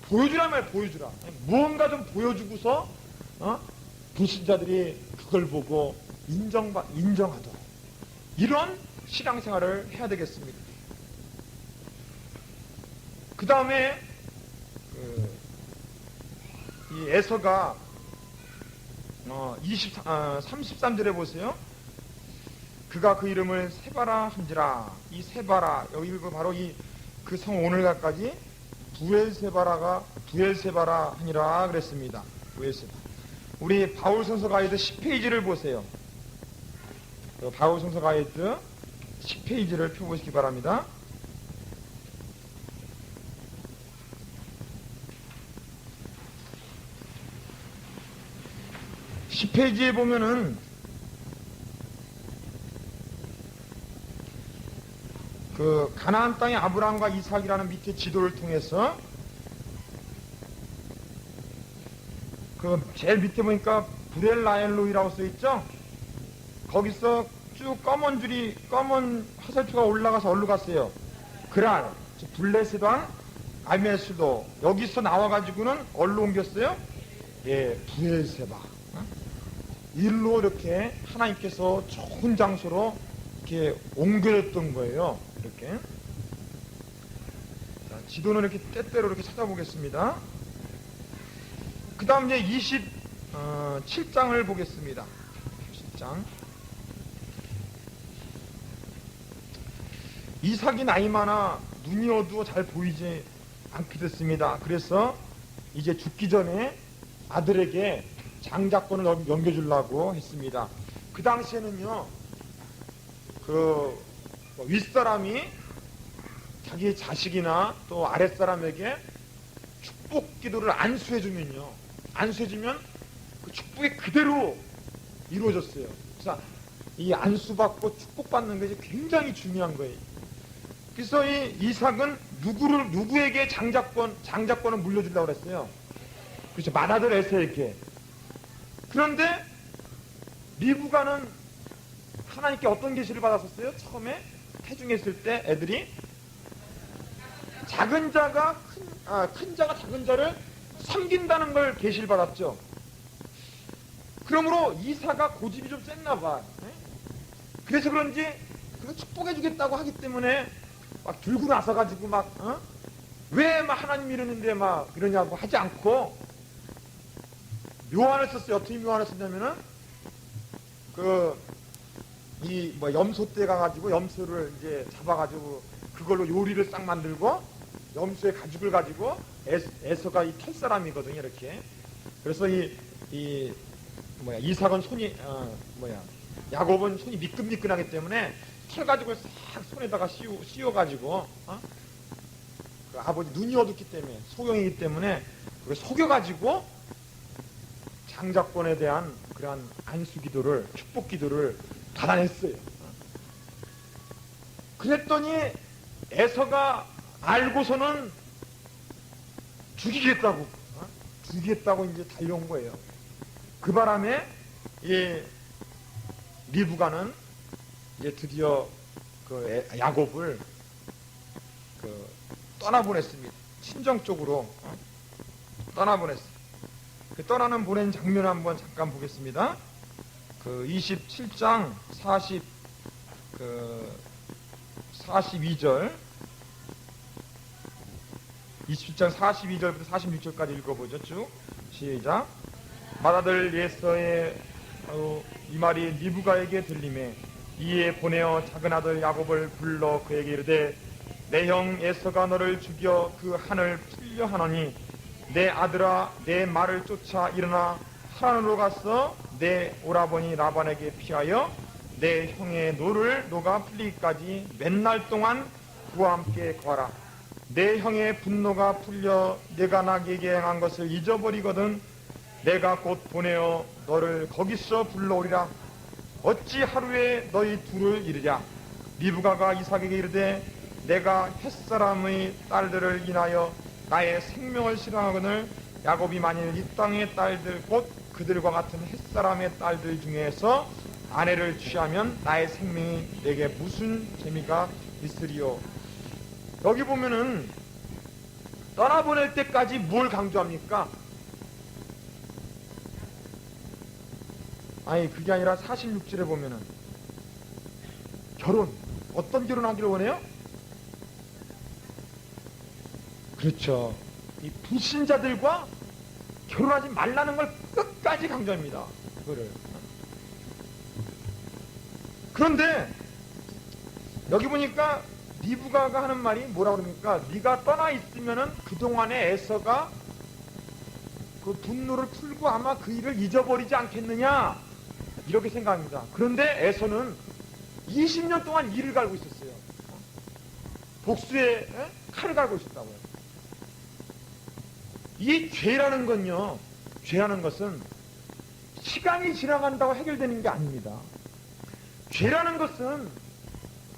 [SPEAKER 2] 보여주라 말 보여주라. 무언가 좀 보여주고서 불신자들이 그걸 보고 인정하도록 이런 신앙생활을 해야 되겠습니다. 그 다음에 이 에서가 33절에 보세요. 그가 그 이름을 세바라 한지라. 이 세바라 여기 바로 이 그 성 오늘가까지 부엘세바라 하니라 그랬습니다. 부엘세바. 우리 바울선서 가이드 10페이지를 보세요. 바울선서 가이드 10페이지를 펴보시기 바랍니다. 페이지에 보면은 그 가나안 땅의 아브라함과 이삭이라는 밑에 지도를 통해서 그 제일 밑에 보니까 브렐라엘로이라고 써있죠. 거기서 쭉 검은 화살표가 올라가서 어디로 갔어요? 그랄, 블레셋왕 아메스도 여기서 나와가지고는 어디로 옮겼어요? 예, 부엘세바. 일로 이렇게 하나님께서 좋은 장소로 이렇게 옮겨졌던 거예요. 이렇게. 자, 지도는 이렇게 때때로 이렇게 찾아보겠습니다. 그 다음 이제 27장을 보겠습니다. 27장. 이삭이 나이 많아 눈이 어두워 잘 보이지 않게 됐습니다. 그래서 이제 죽기 전에 아들에게 장자권을 넘겨주려고 했습니다. 그 당시에는요, 윗사람이 자기 자식이나 또 아랫사람에게 축복 기도를 안수해주면 그 축복이 그대로 이루어졌어요. 그래서 이 안수받고 축복받는 것이 굉장히 중요한 거예요. 그래서 이 이삭은 누구에게 장자권을 물려주려고 했어요. 그렇죠. 맏아들 에서에게. 그런데 리브가는 하나님께 어떤 계시를 받았었어요? 처음에 태중했을 때 애들이 작은 자가 큰 자가 작은 자를 섬긴다는 걸 계시를 받았죠. 그러므로 이사가 고집이 좀 셌나 봐. 그래서 그런지 그거 축복해 주겠다고 하기 때문에 막 들고 나서 가지고 왜 하나님 이러는데 막 이러냐고 하지 않고 묘안을 썼어요. 어떻게 묘안을 썼냐면은 염소 떼 가가지고 염소를 이제 잡아가지고 그걸로 요리를 싹 만들고 염소의 가죽을 가지고 에서가 이 털사람이거든요. 이렇게. 그래서 이삭은 손이 야곱은 손이 미끈미끈하기 때문에 털 가지고 싹 손에다가 씌워가지고 그 아버지 눈이 어둡기 때문에 소경이기 때문에 그걸 속여가지고 장자권에 대한 그러한 안수기도를 축복기도를 받아냈어요. 그랬더니 에서가 알고서는 죽이겠다고 이제 달려온 거예요. 그 바람에 리브가는 이제 드디어 야곱을 떠나보냈습니다. 친정 쪽으로 떠나보냈어요. 그 떠나는 보낸 장면 한번 잠깐 보겠습니다. 27장 42절 27장 42절부터 46절까지 읽어보죠. 쭉 시작. 맏아들 예서의 이 말이 리브가에게 들림에 이에 보내어 작은 아들 야곱을 불러 그에게 이르되
[SPEAKER 1] 내 형 에서가 너를 죽여 그 한을 풀려 하노니 내 아들아 내 말을 쫓아 일어나 하란으로 가서 내 오라버니 라반에게 피하여 내 형의 노를 노가 풀리기까지 맨날 동안 그와 함께 거하라. 내 형의 분노가 풀려 내가 나에게 행한 것을 잊어버리거든 내가 곧 보내어 너를 거기서 불러오리라. 어찌 하루에 너희 둘을 이르랴. 리브가가 이삭에게 이르되 내가 햇사람의 딸들을 인하여 나의 생명을 실현하거늘 야곱이 만일 이 땅의 딸들 곧 그들과 같은 햇사람의 딸들 중에서 아내를 취하면 나의 생명이 내게 무슨 재미가 있으리요. 여기 보면은 떠나보낼 때까지 뭘 강조합니까? 아니 그게 아니라 46절에 보면은 결혼, 어떤 결혼하기를 원해요? 그렇죠. 이 불신자들과 결혼하지 말라는 걸 끝까지 강조합니다. 그거를. 그런데 여기 보니까 리브가가 하는 말이 뭐라고 그럽니까? 네가 떠나 있으면은 그동안의 에서가 그 분노를 풀고 아마 그 일을 잊어버리지 않겠느냐 이렇게 생각합니다. 그런데 에서는 20년 동안 이를 갈고 있었어요. 복수의 칼을 갈고 있었다고요. 이 죄라는 건요, 죄라는 것은 시간이 지나간다고 해결되는 게 아닙니다. 죄라는 것은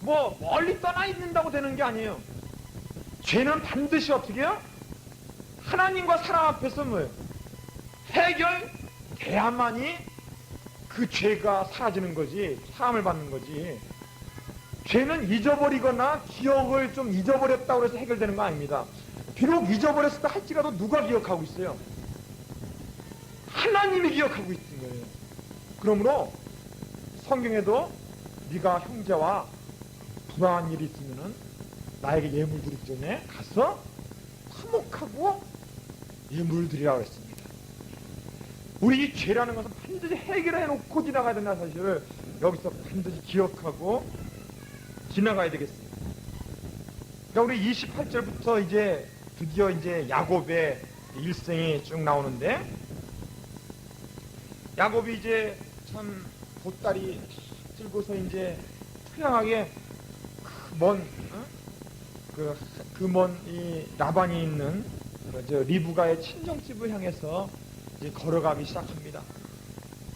[SPEAKER 1] 뭐 멀리 떠나 있는다고 되는 게 아니에요. 죄는 반드시 어떻게 해요? 하나님과 사람 앞에서 뭐예요? 해결돼야만이 그 죄가 사라지는 거지, 사함을 받는 거지. 죄는 잊어버리거나 기억을 좀 잊어버렸다고 해서 해결되는 거 아닙니다. 비록 잊어버렸다 할지라도 누가 기억하고 있어요? 하나님이 기억하고 있는 거예요. 그러므로 성경에도 네가 형제와 불화한 일이 있으면은 나에게 예물 드리기 전에 가서 화목하고 예물 드리라고 했습니다. 우리 이 죄라는 것은 반드시 해결해 놓고 지나가야 된다는 사실을 여기서 반드시 기억하고 지나가야 되겠습니다. 그러니까 우리 28절부터 이제 드디어 이제 야곱의 일생이 쭉 나오는데, 야곱이 이제 참 보따리 들고서 이제 투명하게 그 먼 이 라반이 있는 저 리브가의 친정집을 향해서 이제 걸어가기 시작합니다.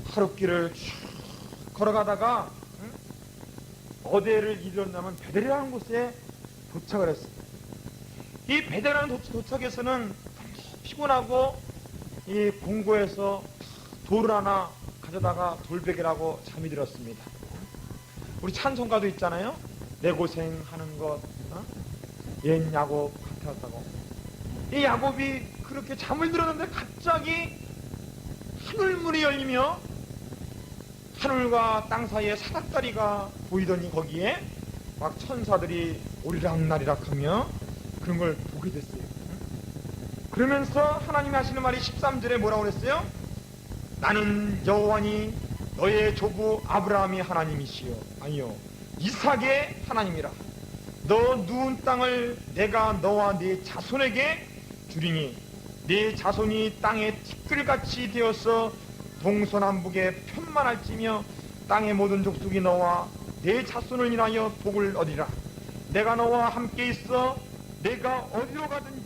[SPEAKER 1] 하룻길을 쭉 걸어가다가 어디를 이르렀냐면 베델이라는 곳에 도착을 했습니다. 이 베델이라는 도착에서는 피곤하고 이 공고에서 돌을 하나 가져다가 돌베개라고 잠이 들었습니다. 우리 찬송가도 있잖아요. 내 고생하는 것 옛 야곱 같았다고. 이 야곱이 그렇게 잠을 들었는데 갑자기 하늘문이 열리며 하늘과 땅 사이에 사닥다리가 보이더니 거기에 막 천사들이 오리락나리락 하며 그런 걸 보게 됐어요. 그러면서 하나님이 하시는 말이 13절에 뭐라고 그랬어요? 나는 여호와니 너의 조부 아브라함이 하나님이시요 아니요 이삭의 하나님이라. 너 누운 땅을 내가 너와 네 자손에게 주리니 네 자손이 땅의 티끌같이 되어서 동서남북에 편만할지며 땅의 모든 족속이 너와 네 자손을 인하여 복을 얻으리라. 내가 너와 함께 있어 내가 어디로 가든지